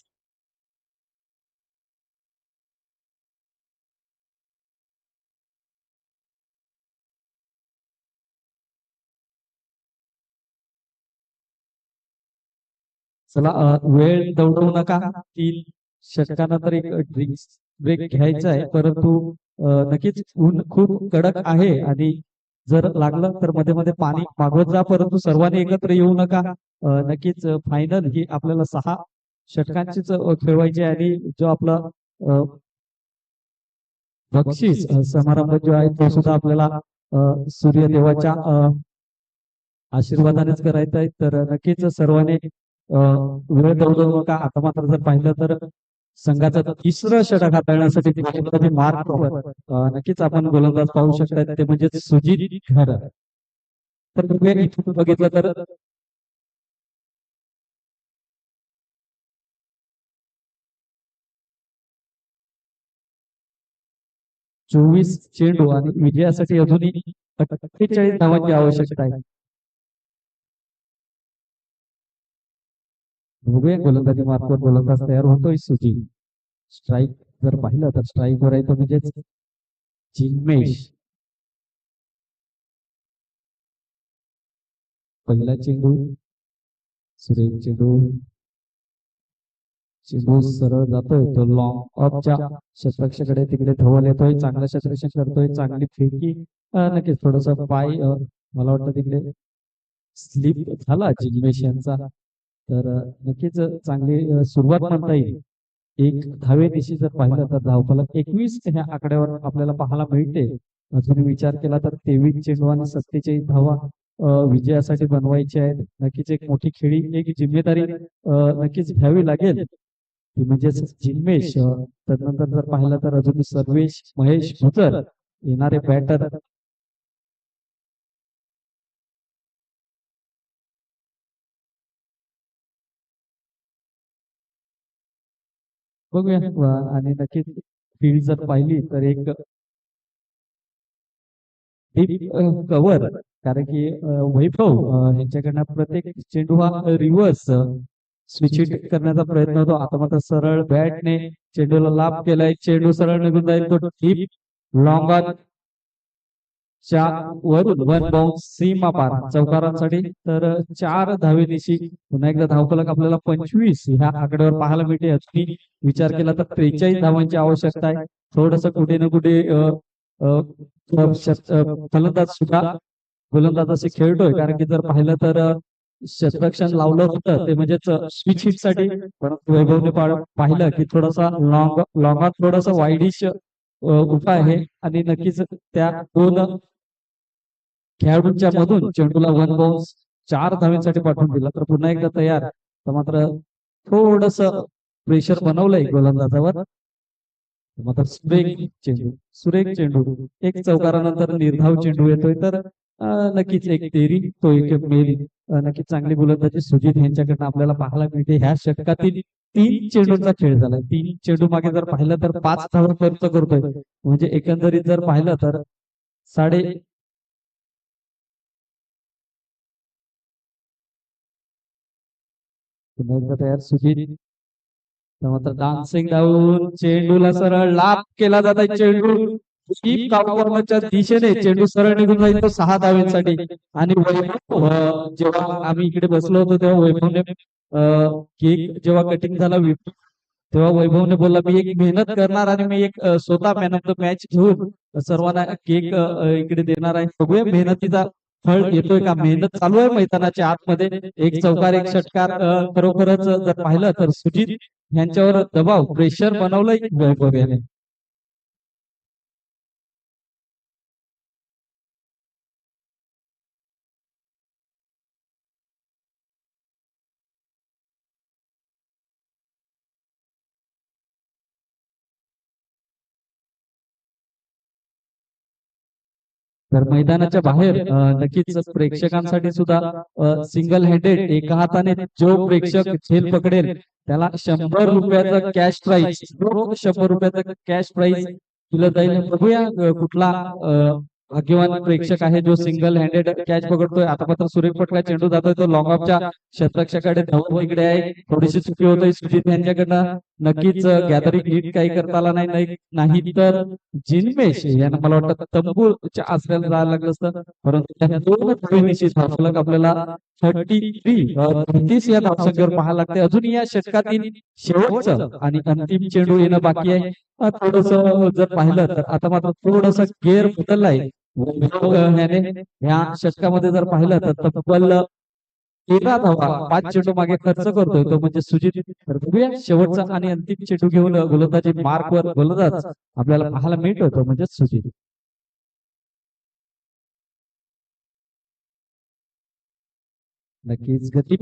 चला वेळ दौडवू नका. 3 षटकानंतर एक ड्रिंक्स ब्रेक घ्यायचा आहे, परंतु नक्कीच ऊन खूप कडक आहे आणि जर लागलं तर मध्ये मध्ये पाणी मागवत जा, परंतु सर्वांनी एकत्र येऊ नका. नक्कीच फायनल ही आपल्याला 6 षटकांचीच खेळवायची आहे आणि जो आपला बक्षीस समारंभ जो आहे तो सुद्धा आपल्याला सूर्यदेवाच्या आशीर्वादानेच करायचा आहे. तर नक्कीच सर्वांनी वेळ दौडवू नका. आता मात्र जर पाहिलं तर संघाचा 3रं षटक हाताळण्यासाठी गोलंदाजी मार्कवर नक्कीच आपण गोलंदाज पाहू शकता ते म्हणजे सुजित घर. तर तुम्ही इथून बघितलं तर 24 चेंडू आणि विजयासाठी अजूनही 48 धावांची आवश्यकता आहे. बघूया गोलंदाजी मार्कवर गोलंदाज तयार होतोय सुजित. स्ट्राईक जर पाहिलं तर स्ट्राईक वर आहे तो म्हणजेच जिन्मेश. पहिला चेंडू सुरेख चेंडू, चेंडू सरळ जातोय तो लॉंग ऑफच्या क्षेत्ररक्षकाकडे, तिकडे धवल येतोय, चांगलं क्षेत्ररक्षण करतोय, चांगली फेकी. नक्कीच थोडस पाय मला वाटतं तिकडे स्लिप झाला जिन्मेश यांचा. तर नक्कीच चांगली सुरुवात म्हणता येईल. 1 धावेनिशी जर पाहिलं तर धावफलक 21 ह्या आकड्यावर आपल्याला पाहायला मिळते. अजून विचार केला तर 23 चेंडू आणि 47 धावा विजयासाठी बनवायचे आहेत. नक्कीच एक मोठी खेळी, एक जिम्मेदारी नक्कीच घ्यावी लागेल ती म्हणजे जिन्मेश. त्यानंतर जर पाहिलं तर अजून सर्वेश, महेश गुजर येणारे बॅटर. बघूया आणि नक्कीच फील्ड जर पाहिली तर एक डीप कव्हर, कारण की वैभव यांच्याकडनं प्रत्येक चेंडू हा रिव्हर्स स्विच हिट करण्याचा प्रयत्न होतो. आता मात्र सरळ बॅटने चेंडूला लाभ केलाय, चेंडू सरळ निघून जाईल तो डीप लॉंग ऑन च्या वरून 1 बाउन्स सीमा पार चौकारांसाठी. तर 4 धावेनिशी पुन्हा एकदा धावफलक आपल्याला 25 ह्या आकड्यावर पाहायला मिळते. अजूनही विचार केला तर 43 धावांची आवश्यकता आहे. थोडस कुठे ना कुठे फलंदाज सुद्धा गोलंदाजाशी खेळतोय, कारण की जर पाहिलं तर क्षेत्ररक्षण लावलं होतं ते म्हणजेच स्विच हिट साठी, परंतु वैभवने पाहिलं की थोडासा लॉंग ऑन थोडासा वाईडिश उपाय आहे आणि नक्कीच त्या 2 खेळाडूंच्या मधून चेंडूला 1 बाउन्स 4 धावांसाठी पाठवून दिला. तर पुन्हा एकदा तयार. तर मात्र थोडस प्रेशर बनवलंय गोलंदाजावर. मात्र सुरेख चेंडू एक चौकारानंतर निर्धाव चेंडू येतोय. तर नक्कीच एक तेरी तो एक मेल. नक्कीच चांगली गोलंदाजी सुजित यांच्याकडनं आपल्याला पाहायला मिळते. ह्या षटकातील 3 चेंडूंचा खेळ झाला. 3 चेंडू मागे जर पाहिलं तर 5 धावा खर्च करतोय, म्हणजे एकंदरीत जर पाहिलं तर 3.5 पुन्हा एकदा तयार सुजित. मात्र डान्सिंग डाऊन चेंडूला सरळ लाभ केला जात आहे. चेंडू डीप कॉर्नरच्या दिशेने चेंडू सरळ निघून जाईल तो 6 धावांसाठी. आणि वैभव जेव्हा आम्ही इकडे बसलो होतो तेव्हा वैभवने केक जेव्हा कटिंग झाला तेव्हा वैभवने बोलला मी एक मेहनत करणार आणि मी एक स्वतः मॅन ऑफ द मॅच घेऊन सर्वांना केक इकडे देणार आहे. बघूया मेहनतीचा फळ येतोय का. मेहनत चालू आहे मैदानाच्या आतमध्ये. एक चौकार एक षटकार खरोखरच जर पाहिलं तर सुजित यांच्यावर दबाव प्रेशर बनवलंय वैभव याने. तर मैदानाच्या बाहेर नक्कीच प्रेक्षकांसाठी सुद्धा सिंगल हँडेड एका हाताने जो प्रेक्षक झेल पकडेल त्याला 100 रुपयाचा कॅश प्राइज, 100 रुपयाचा कॅश प्राइज दिलं जाईल. बघूया कुठला भाग्यवान प्रेक्षक आहे जो सिंगल हँडेड कॅच पकडतोय. आता मात्र सुरेख फटका चेंडू जातोय तो लॉंग ऑफच्या क्षेत्ररक्षकाकडे धावून इकडे आहे. थोडीशी चुकी होतोय सुजित यांच्याकडनं. नक्कीच गॅदरिंग नीट काही करता आला नाही तर जिनमेश यांना मला वाटतं तंबूच्या आसऱ्याला जायला लागलं असतं. परंतु त्या दोन धावेनिशी धावफलक आपल्याला 33 या धावसंख्येवर पाहायला लागते. अजून या षटकातील शेवटचं आणि अंतिम चेंडू येणं बाकी आहे. थोडस जर पाहिलं तर आता मात्र थोडस गेअर बदललाय याने. या षटकामध्ये जर पाहिलं तर तब्बल 13 धावा 5 चेंडू मागे खर्च करतोय तो म्हणजे सुजित. तर बघूया शेवटचा आणि अंतिम चेंडू घेऊन गोलंदाजी मार्कवर गोलंदाज आपल्याला पाहायला मिळत होतो म्हणजे सुजित. नक्कीच गती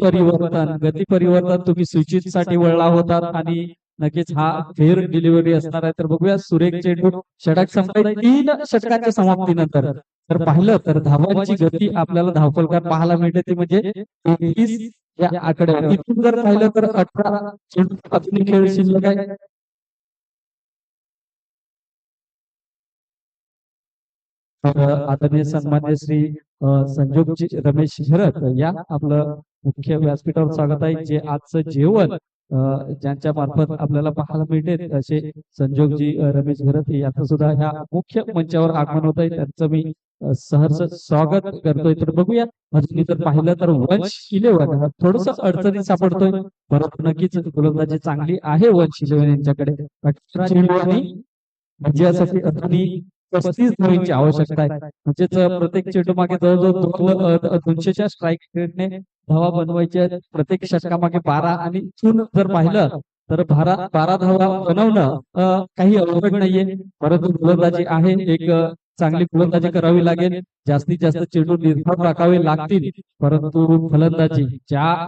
परिवर्तन तुम्ही सुजित साठी वळला होतात आणि नक्कीच हा फेर डिलिव्हरी असणार आहे. तर बघूया सुरेख चेंडू षटक संपले 3 षटकांच्या समाप्तीनंतर. तर पाहिलं तर धावांची गती आपल्याला धावफलकात पाहायला मिळते ती म्हणजे 33 या आकड्यावर. इथून जर पाहिलं तर 18 चेंडू अजूनही खेळ शिल्लक आहे. आदरणीय सन्मान्य श्री संजोगजी रमेश घरत या आपलं मुख्य व्यासपीठावर स्वागत आहे. जे आजचं जेवण ज्यांच्या मार्फत आपल्याला पाहायला मिळते असे संजोगजी रमेश घरत याचं सुद्धा ह्या मुख्य मंचावर आगमन होत आहे. त्यांचं मी सहर्ष स्वागत करतोय. तर बघूया अजून जर पाहिलं तर वंश 11 थोडस अडचणीत सापडतोय. परंतु नक्कीच गोलंदाजी चांगली आहे वंश 11 यांच्याकडे. चेंडू आणि विजयासाठी अजूनही 35 धावांची आवश्यकता आहे. म्हणजेच प्रत्येक चेंडू मागे जवळजवळ 200च्या स्ट्राईक रेटने धावा बनवायच्या आहेत. प्रत्येक षटकामागे 12 आणि इथून जर पाहिलं तर 12 धावा बनवणं काही अवघड नाहीये. परंतु गोलंदाजी आहे एक चांगली गोलंदाजी करावी लागेल. जास्तीत जास्त चेंडू निर्धाव राखावे लागतील. परंतु फलंदाजी ज्या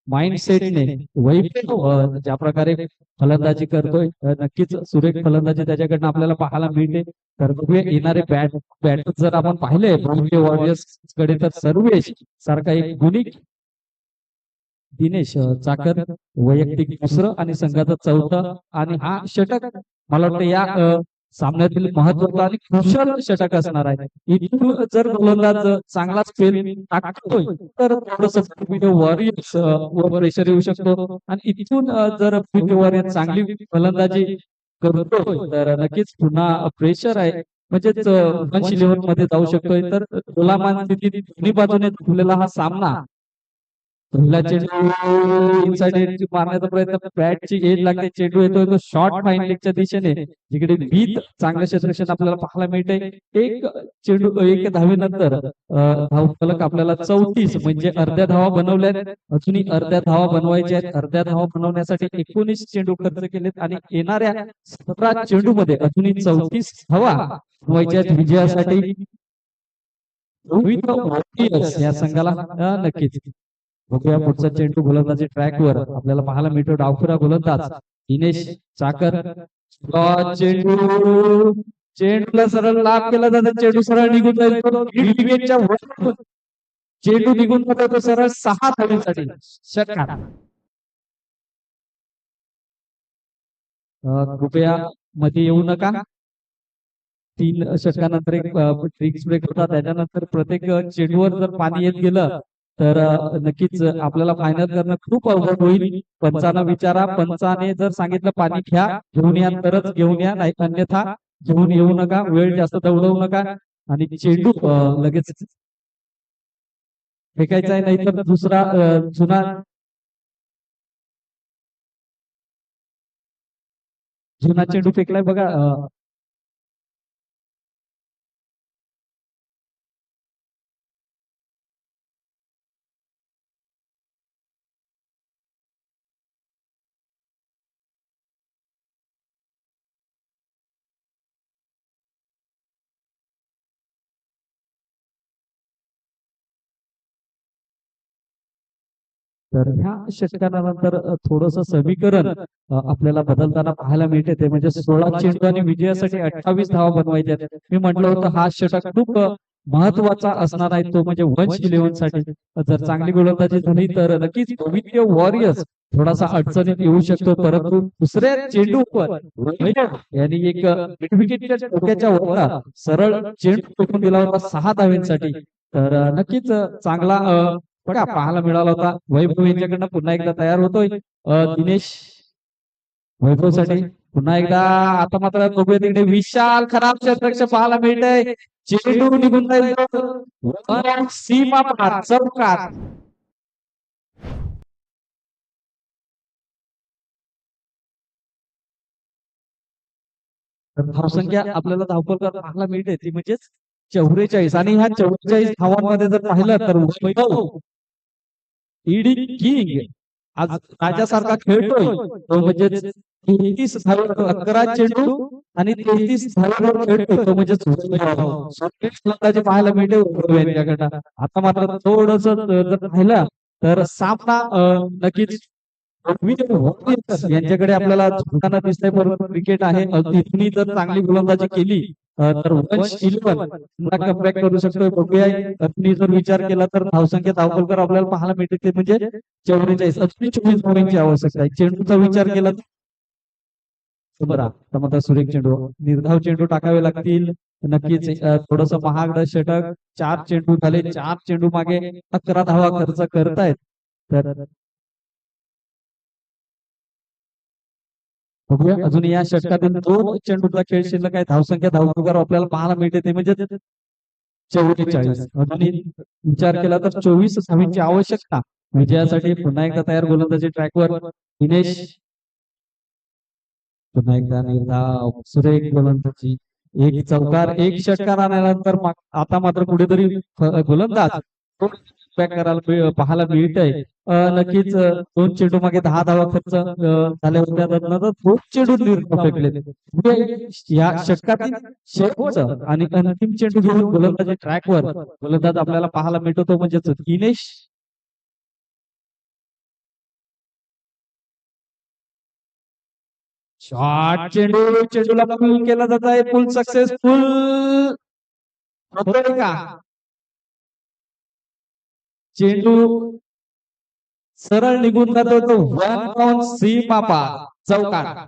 माइंडसेटने वैभव ज्या प्रकारे फलंदाजी करतोय नक्कीच सुरेख फलंदाजी त्याच्याकडनं आपल्याला पाहायला मिळते. तर बघूया येणारे बॅट जर आपण पाहिले वॉरियर्स कडे तर सर्वेश सारखा एक गुणी दिनेश चाकर वैयक्तिक दुसरं आणि संघाचं चौथं आणि हा षटक मला वाटतं या सामन्यातील महत्वाचा आणि क्रुशल षटक असणार आहे. इथून जर गोलंदाज चांगलाच फेल टाकतोय तर थोडस वॉरियर्स वर प्रेशर येऊ शकतो आणि इथून जर वॉरियर्स चांगली फलंदाजी करतोय तर नक्कीच पुन्हा प्रेशर आहे म्हणजेच 111 मध्ये जाऊ शकतोय. तर गोलामान स्थितीत दोन्ही बाजूने झुकलेला हा सामना पहिला चेंडू इनसाइड मारण्याचा प्रयत्न बॅटची एज लागते. चेंडू येतोय तो शॉर्ट फाईन लेगच्या दिशेने जिकडे बीत चांगलं क्षेत्ररक्षण आपल्याला पाहायला मिळते. एक चेंडू 1 धावेनंतर धावफलक आपल्याला 34 म्हणजे अर्ध्या धावा बनवल्या. अजूनही अर्ध्या धावा बनवायच्या आहेत. अर्ध्या धावा बनवण्यासाठी 19 चेंडू खर्च केलेत आणि येणाऱ्या 17 चेंडू मध्ये अजूनही 34 धावा बनवायच्या आहेत विजयासाठी या संघाला. नक्कीच बघूया पुढचा चेंडू गोलंदाजी ट्रॅकवर आपल्याला पाहायला मिळतो. डावखुरा गोलंदाज दिनेश चाकर. चेंडूला सरळ लाभ केला जातो. चेंडू सरळ निघून जाईल. चेंडू निघून जातो तो सरळ 6 धावेसाठी षटकार. कृपया मध्ये येऊ नका. 3 षटकानंतर एक ट्रिक्स ब्रेक होता. त्याच्यानंतर प्रत्येक चेंडूवर जर पाणी येत गेलं तर नक्कीच आपल्याला फायनल करणं खूप अवघड होईल. पंचांना विचारा. पंचाने जर सांगितलं पाणी घ्या घेऊन या तरच घेऊन या नाही अन्यथा घेऊन येऊ नका. वेळ जास्त दौडवू नका आणि चेंडू लगेच फेकायचा आहे नाही तर दुसरा जुना जुना चेंडू फेकलाय बघा. तर ह्या षटकानंतर थोडस समीकरण आपल्याला बदलताना पाहायला मिळते ते म्हणजे 16 चेंडू आणि विजयासाठी 28 धावा बनवायच्या आहेत. मी म्हटलं होतं हा षटक खूप महत्वाचा असणार आहे तो म्हणजे वंश इलेव्हन साठी. जर चांगली गोलंदाजी झाली तर नक्कीच भविष्य वॉरियर्स थोडासा अडचणीत येऊ शकतो, परंतु दुसऱ्या चेंडूवर यांनी एक विकेटच्या टोक्याच्या वरला सरळ चेंडू फेकून दिला होता 6 धावांसाठी. तर नक्कीच चांगला बघा पाहायला मिळाला होता. वैभव यांच्याकडनं पुन्हा एकदा तयार होतोय दिनेश वैभवसाठी पुन्हा एकदा. आता मात्र बघूया तिकडे विशाल खराब क्षेत्रक्ष पाहायला मिळतंय. चेंडू निघून जाईल सीमा पार चौकात. तर धावसंख्या आपल्याला धावपळ पाहायला मिळते ती म्हणजेच 44 आणि ह्या 44 धावांमध्ये जर पाहिलं तर वैभव ईडी किंग आज राजासारखा खेळतोय तो म्हणजे 33 धावा 11 चेंडू आणि 33 धावांवर खेळतोय तो म्हणजे स्वतःचे पाहायला मिळते वैभव यांच्याकडनं. आता मात्र थोडस जर पाहिलं तर सामना नक्कीच यांच्याकडे आपल्याला झुकताना दिसतंय, परंतु क्रिकेट आहे इथूनही जर चांगली गोलंदाजी केली तर वंश इलेव्हन पुन्हा कमबॅक करू शकतोय. बघूया अजूनही जर विचार केला तर धावसंख्या धावपलकर आपल्याला पाहायला मिळते ते म्हणजे 44 अजूनही 24 धावांची आवश्यकता आहे. चेंडूचा विचार केला तर बरं आता मात्र सुरेख चेंडू निर्धाव चेंडू टाकावे लागतील. नक्कीच थोडस महागड षटक 4 चेंडू झाले 4 चेंडू मागे 11 धावा खर्च करतायत. तर बघूया अजून या षटकातील 2 चेंडूचा खेळ शिल्लक आहे. धावसंख्या धावपलकर आपल्याला पाहायला मिळते ते म्हणजे 44. अजूनही विचार केला तर 24 धावांची आवश्यकता विजयासाठी. पुन्हा एकदा तयार गोलंदाजी ट्रॅकवर दिनेश पुन्हा एकदा निर्धाव सुरेख गोलंदाजी एक चौकार एक षटकार आल्यानंतर आता मात्र कुठेतरी गोलंदाज बॅक करायला पाहायला मिळतंय. नक्कीच 2 चेंडू मागे 10 धावा खर्च झाल्या होत्या. त्यानंतर 2 चेंडू निर्धाव फेकले. या षटकातील शेवटचं आणि अंतिम चेंडू घेऊन गोलंदाजी ट्रॅकवर गोलंदाज आपल्याला पाहायला मिळतो तो म्हणजे दिनेश. शॉट चेंडूला पूल केला जात आहे. फुल सक्सेसफुल होतोय का? चेंडू सरळ निघून जातो तो 1 ऑन सी पापा चौकार.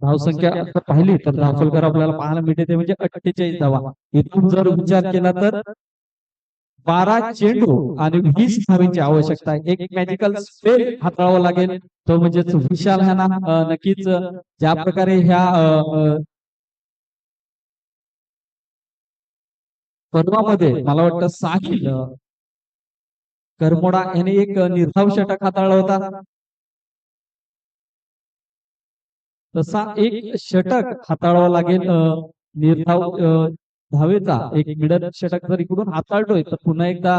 धावसंख्या पाहिली तर धावफलकर आपल्याला पाहायला मिळते ते म्हणजे 48 धावा. इथून जर विचार केला तर 12 चेंडू आणि 20 धावांची आवश्यकता आहे. एक मॅजिकल स्पेल हाताळावा लागेल तो म्हणजे विशाल ह्यांना. नक्कीच ज्या प्रकारे ह्या पर्वामध्ये मला वाटतं साहिल करमोडा यांनी एक निर्धाव षटक हाताळला होता, तसा एक षटक हाताळावा लागेल निर्धाव धावेचा. एक मिडल षटक जर इकडून हाताळतोय तर पुन्हा एकदा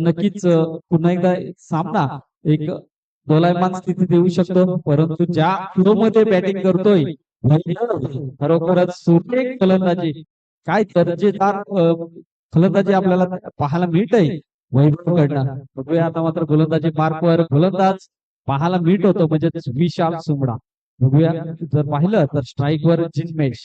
नक्कीच पुन्हा एकदा सामना एक दोलायमान स्थिती देऊ शकतो. परंतु ज्या फ्लो मध्ये बॅटिंग करतोय खरोखरच सुरेख फलंदाजी, काय दर्जेदार फलंदाजी आपल्याला पाहायला मिळतंय वैभव कडनं. बघूया आता मात्र गोलंदाजी मार्कवर गोलंदाज पाहायला मिळत होतो म्हणजे विशाल सुमडा. बघूया जर पाहिलं तर स्ट्राईक वर जिन्मेश.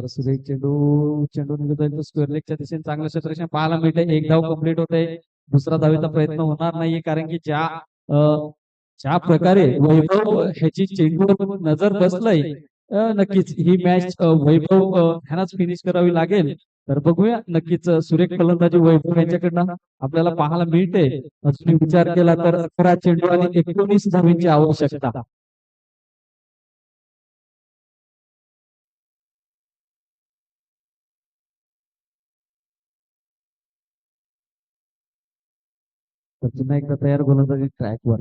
सुरेख चेंडू निघत आहे स्क्वेअर लेगच्या दिशेने चांगलं क्षेत्ररक्षण पाहायला मिळतंय. एक धाव कंप्लीट होत आहे. दुसरा धावेचा प्रयत्न होणार नाहीये कारण की ज्या प्रकारे वैभव ह्याची चेंडूवर नजर बसलंय नक्कीच ही मॅच वैभव ह्यानाच फिनिश करावी लागेल. तर बघूया नक्कीच सुरेख फलंदाजी वैभव यांच्याकडनं आपल्याला पाहायला मिळते. अजून विचार केला तर 11 चेंडू आणि 19 धावेची आवश्यकता. तर पुन्हा एकदा तयार गोलंदाजी ट्रॅकवर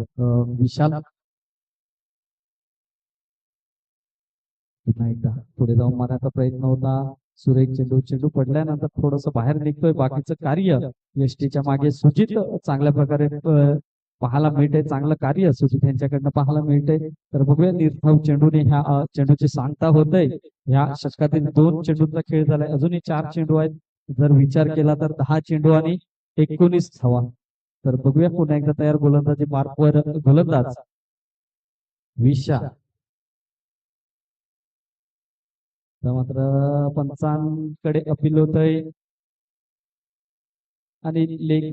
विशाल पुन्हा एकदा पुढे जाऊन मारण्याचा प्रयत्न होता. सुरेख चेंडू पडल्यानंतर थोडस बाहेर निघतोय. बाकीचं कार्य यष्टीच्या मागे सुजित चांगल्या प्रकारे पाहायला मिळते. चांगलं कार्य सुजित यांच्याकडनं पाहायला मिळते. तर बघूया निर्धाव चेंडूने ह्या चेंडूची सांगता होते. ह्या षटकातील 2 चेंडूंचा खेळ झालाय. अजूनही 4 चेंडू आहेत. जर विचार केला तर 10 चेंडू आणि 19 धावा. तर बघूया पुन्हा एकदा तयार गोलंदाजी मार्कवर गोलंदाज विशाल. तर मात्र पंचांकडे अपील होतंय आणि लेग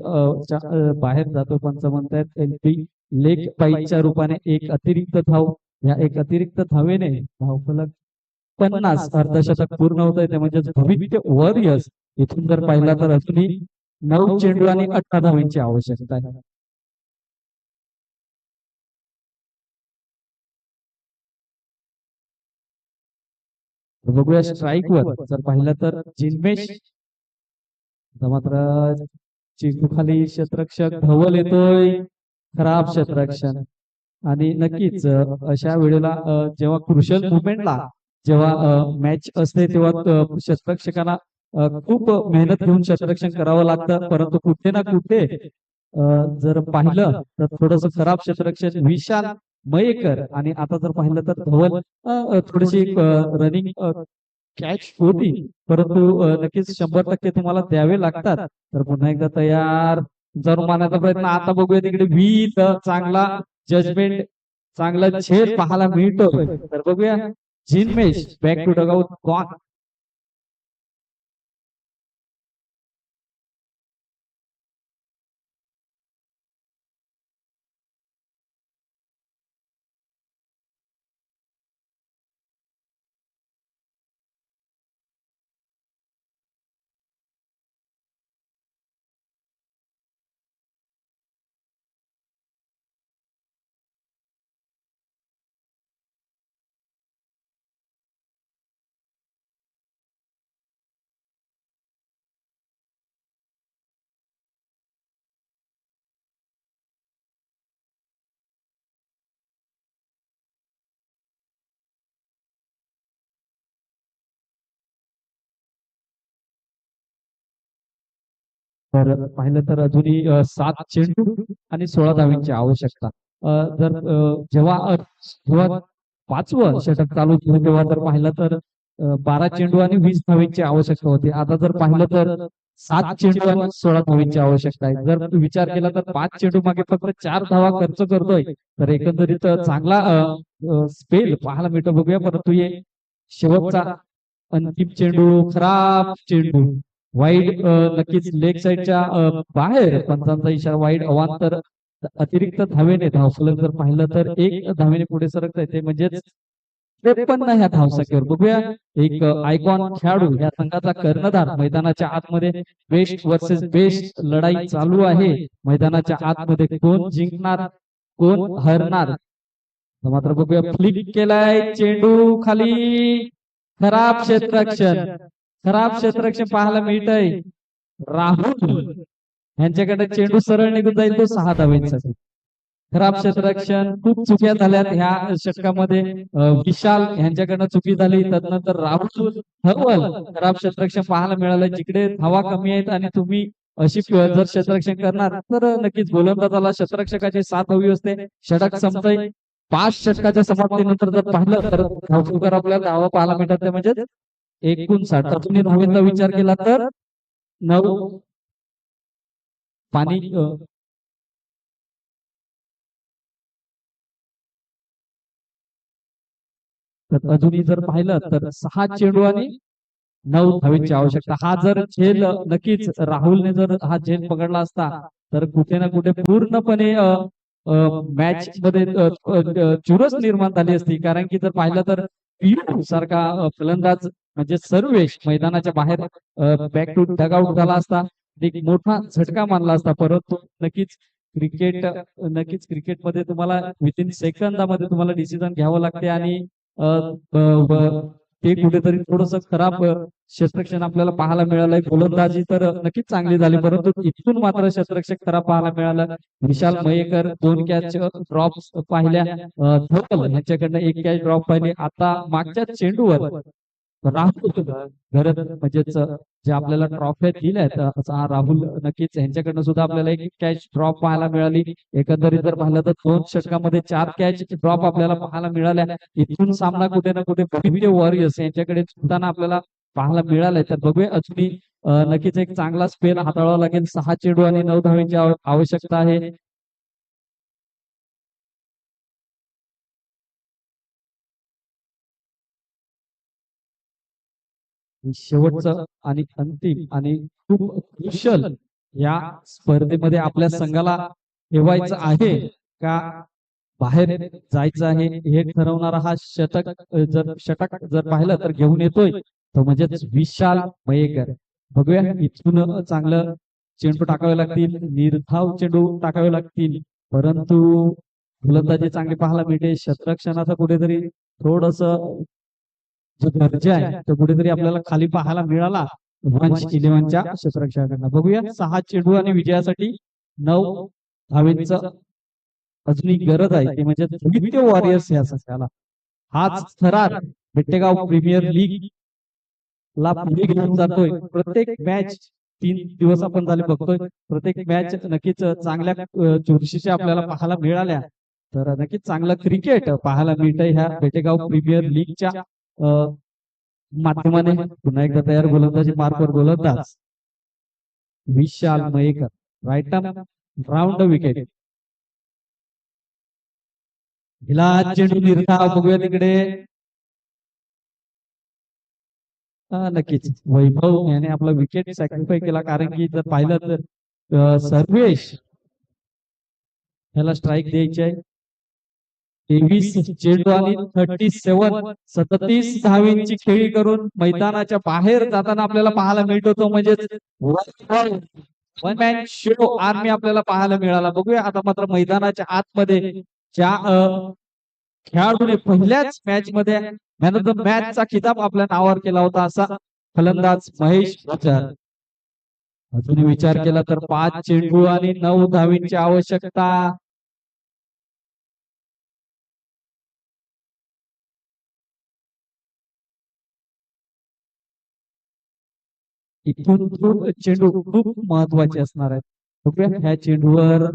बाहेर जातो. पंच म्हणतायत एलपी लेग पाईच्या रूपाने एक अतिरिक्त धाव. या एक अतिरिक्त धावेने धावफलक 50 अर्धशतक पूर्ण होत आहे. ते म्हणजे भविष्य वॉरियर्स इथून जर पाहिला तर अजूनही 9 चेंडू आणि 18 धावांची आवश्यकता आहे. बघूया स्ट्राईकवर जर पाहिलं तर जिन्मेश. मात्र चेंडू खाली क्षेत्ररक्षक धवल येतोय. खराब क्षेत्ररक्षण. आणि नक्कीच अशा वेळेला जेव्हा क्रुशियल मुवमेंटला जेव्हा मॅच असते तेव्हा क्षेत्ररक्षकांना खूप मेहनत घेऊन क्षेत्ररक्षण करावं लागतं. परंतु कुठे ना कुठे जर पाहिलं तर थोडस खराब क्षेत्ररक्षण विशाल मयेकर आणि आता जर पाहिलं तर धवल थोडीशी रनिंग कॅच होती. परंतु नक्कीच 100% तुम्हाला द्यावे लागतात. तर पुन्हा एकदा तयार जरूर मारण्याचा प्रयत्न. आता बघूया तिकडे चांगला जजमेंट चांगला झेल पाहायला मिळतो. तर बघूया जिन्मेश बॅक टू डगआउट गॉन. तर पाहिलं तर अजूनही 7 चेंडू आणि 16 धावांची आवश्यकता. जर जेव्हा जेव्हा 5वं षटक चालू झालं तेव्हा जर पाहिलं तर 12 चेंडू आणि 20 धावांची आवश्यकता होती. आता जर पाहिलं तर 7 चेंडू आणि 16 धावांची आवश्यकता आहे. जर विचार केला तर 5 चेंडू मागे फक्त 4 धावा खर्च करतोय. तर एकंदरीत चांगला स्पेल पाहायला मिळतो. बघूया परंतु हे शेवटचा अंतिम चेंडू खराब चेंडू वाईड. नक्कीच लेग साईडच्या बाहेर पंचांचा इशारा वाईड अवांतर अतिरिक्त धावेने धावफलक जर पाहिलं तर 1 धावेने पुढे सरकत आहे. ते म्हणजेच 53 ह्या धावसंख्येवर. बघूया एक आयकॉन खेळाडू या संघाचा कर्णधार. मैदानाच्या आतमध्ये बेस्ट वर्सेस बेस्ट लढाई चालू आहे. मैदानाच्या आतमध्ये कोण जिंकणार कोण हरणार. मात्र बघूया फ्लिक केलाय चेंडू खाली. खराब क्षेत्ररक्षण पाहायला मिळतंय. राहुल यांच्याकडे चेंडू सरळ निघून जाईल तो 6 धावांसाठी. खराब क्षेत्ररक्षण खूप चुक्या झाल्यात ह्या षटकामध्ये. विशाल यांच्याकडनं चुकी झाली. तदनंतर राहुल धवल खराब क्षेत्ररक्षण पाहायला मिळालं. जिकडे धावा कमी आहेत आणि तुम्ही अशी जर क्षेत्ररक्षण करणार तर नक्कीच गोलंदाजाला क्षेत्ररक्षकाची साथ हवी असते. षटक संपतंय. 5 षटकाच्या समाप्तीनंतर जर पाहिलं तर धावफलकावर आपल्याला धावा पाहायला मिळतात. ते म्हणजे 59. तुम्ही धावेचा विचार केला तर 9 पाणी अजूनही जर पाहिलं तर 6 चेंडू आणि 9 धावेची आवश्यकता. हा जर झेल नक्कीच राहुलने जर हा झेल पकडला असता तर कुठे ना कुठे पूर्णपणे मॅच मध्ये चुरस निर्माण झाली असती. कारण की जर पाहिलं तर पियू सारखा फलंदाज म्हणजे सर्वेश मैदानाच्या बाहेर बॅक टू डगआउट झाला असता एक मोठा झटका मानला असता, परंतु नक्कीच क्रिकेटमध्ये तुम्हाला विथिन सेकंदामध्ये तुम्हाला डिसिजन घ्यावं लागते आणि अ, ते कुठेतरी थोडस खराब क्षेत्ररक्षण आपल्याला पाहायला मिळालंय. गोलंदाजी तर नक्कीच चांगली झाली, परंतु इथून मात्र क्षेत्ररक्षक खराब पाहायला मिळालं. विशाल मयेकर 2 कॅच ड्रॉप पाहिल्या, धवल यांच्याकडनं 1 कॅच ड्रॉप पाहिली. आता मागच्या चेंडूवर राहुल घरत म्हणजेच जे आपल्याला ट्रॉफ्या दिल्या आहेत हा राहुल नक्कीच यांच्याकडनं सुद्धा आपल्याला 1 कॅच ड्रॉप पाहायला मिळाली. एकंदरीत जर पाहिलं तर 2 षटकामध्ये 4 कॅच ड्रॉप आपल्याला पाहायला मिळाल्या. इथून सामना कुठे ना कुठे भव्य वॉरियर्स यांच्याकडे सुद्धा आपल्याला पाहायला मिळालंय. तर बघूया अजूनही नक्कीच एक चांगला स्पेल हाताळावा लागेल. 6 चेंडू आणि 9 धावांची आवश्यकता आहे. शेवटचं आणि अंतिम आणि खूप क्रुशल या स्पर्धेमध्ये आपल्या संघाला ठेवायचं आहे का बाहेर जायचं आहे हे ठरवणारा हा षटक जर पाहिलं तर घेऊन येतोय तो म्हणजेच विशाल मयेकर. बघूया इथून चांगलं चेंडू टाकावे लागतील, निर्धाव चेंडू टाकावे लागतील, परंतु गोलंदाजी चांगली पाहायला मिळते. क्षेत्ररक्षणाचा कुठेतरी थोडस जो दर्जा आहे तो कुठेतरी आपल्याला खाली पाहायला मिळाला वंश 11च्या क्षेत्ररक्षकांना. बघूया 6 चेंडू आणि विजयासाठी 9 धावेंचं अजूनही गरज आहे ती म्हणजे द्वितीय वॉरियर्स या संघाला. हाच थरार बेट्टेगाव प्रीमियर लीग ला पुढे घेऊन जातोय. प्रत्येक मॅच 3 दिवस आपण झाले बघतोय, प्रत्येक मॅच नक्कीच चांगल्या चुरशीच्या आपल्याला पाहायला मिळाल्या. तर नक्कीच चांगलं क्रिकेट पाहायला मिळतंय ह्या बेटेगाव प्रीमियर लीगच्या माध्यमाने. पुन्हा एकदा तयार गोलंदाजी मार्कवर गोलंदाज Vishal Mayekar, right arm round wicket. हिला चेंडू निर्धाव. बघूया तिकडे नक्कीच वैभव याने आपला विकेट सॅक्रिफाय केला, कारण की जर पाहिलं तर सर्वेश ह्याला स्ट्राईक द्यायची आहे. 23 चेंडू आणि 37 धावेंची खेळी करून मैदानाच्या बाहेर जाताना आपल्याला पाहायला मिळतो तो म्हणजे वन मॅन शो आर्मी आपल्याला पाहायला मिळाला. बघूया आता मात्र मैदानाच्या आतमध्ये ज्या खेळाडूने पहिल्याच मॅच मध्ये मॅन ऑफ द मॅचचा खिताब आपल्या नावावर केला होता असा फलंदाज महेश भुजर. अजूनही विचार केला तर 5 चेंडू आणि 9 धावेंची आवश्यकता. इथून चेंडू खूप महत्वाचे असणार आहेत. बघूया ह्या चेंडूवर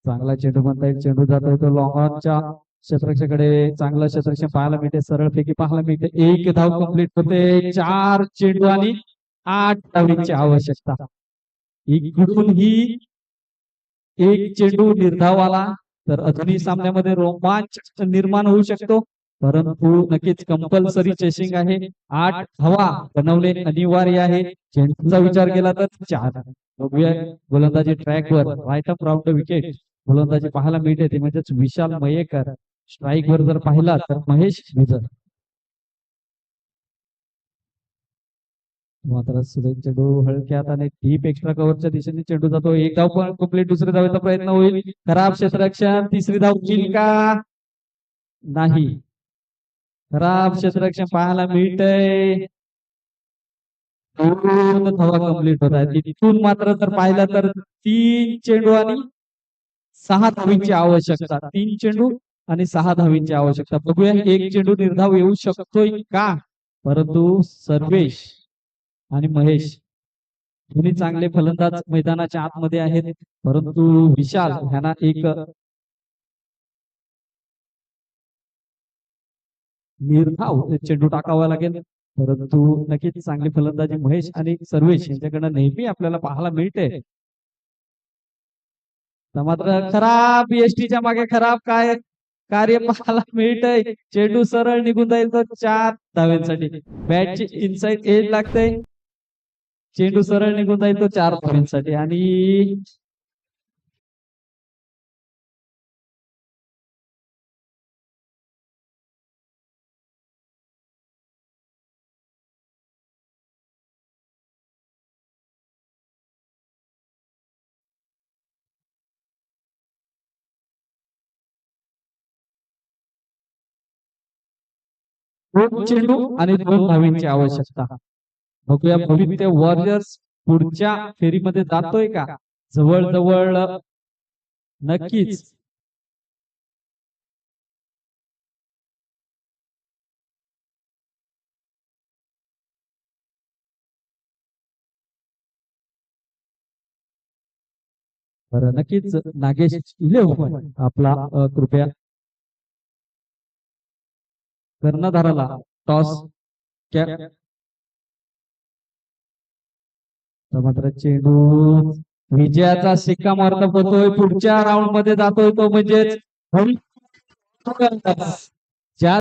चांगला चेंडू म्हणता येईल. चेंडू जातोय तो लॉंग ऑनच्या क्षेत्ररक्षकाकडे. चांगलं क्षेत्ररक्षण पाहायला मिळते, सरळपैकी पाहायला मिळते. 1 धाव कंप्लीट होते. 4 चेंडू आणि 8 धावेंची आवश्यकता. इकडून ही 1 चेंडू निर्धाव आला तर अजूनही सामन्यामध्ये रोमांच निर्माण होऊ शकतो, परंतु नक्कीच कंपल्सरी चेसिंग आहे. 8 धावा बनवणे अनिवार्य आहे. चेंडूचा विचार केला तर 4. बघूया गोलंदाजी ट्रॅकवर राईट अप राऊंड विकेट गोलंदाजी पाहायला मिळते ते म्हणजेच विशाल मयेकर. स्ट्राईक वर जर पाहिला तर महेश भुजर. मात्र सुरेश चेंडू हलक्यात आणि डीप एक्स्ट्रा कव्हरच्या दिशेने चेंडू जातो. 1 धाव पण कंप्लीट. दुसऱ्या धावेचा प्रयत्न होईल. खराब क्षेत्ररक्षण. 3री धाव होईल का नाही. खराब क्षेत्ररक्षण पाहायला मिळतंय. 2 धावा कंप्लीट होत आहेत. इथून मात्र जर पाहिलं तर 3 चेंडू आणि 6 धावींची आवश्यकता. 3 चेंडू आणि 6 धावींची आवश्यकता. बघूया 1 चेंडू निर्धाव येऊ शकतोय का, परंतु सर्वेश आणि महेश दोन्ही चांगले फलंदाज मैदानाच्या आतमध्ये आहेत, परंतु विशाल ह्यांना एक निर्धाव चेंडू टाकावा लागेल. परंतु नक्कीच चांगली फलंदाजी महेश आणि सर्वेश यांच्याकडनं नेहमी आपल्याला पाहायला मिळते. मात्र खराब एसटीच्या मागे खराब काय कार्य पाहायला मिळतंय. चेंडू सरळ निघून जाईल तर 4 धाव्यांसाठी. बॅटची इनसाइड एज लागते. चेंडू सरळ निघून जाईल तो 4 धाव्यांसाठी आणि 2 चेंडू आणि 2 धावींची आवश्यकता. बघूया भविष्य वॉरियर्स पुढच्या फेरीमध्ये जातोय का? जवळ नक्कीच. बरं, नक्कीच नागेश इलेव्हन आपला कृपया कर्णधाराला टॉस मात्र चेंडू विजयाचा शिक्कामोर्तब होतोय. पुढच्या राऊंड मध्ये जातोय तो म्हणजेच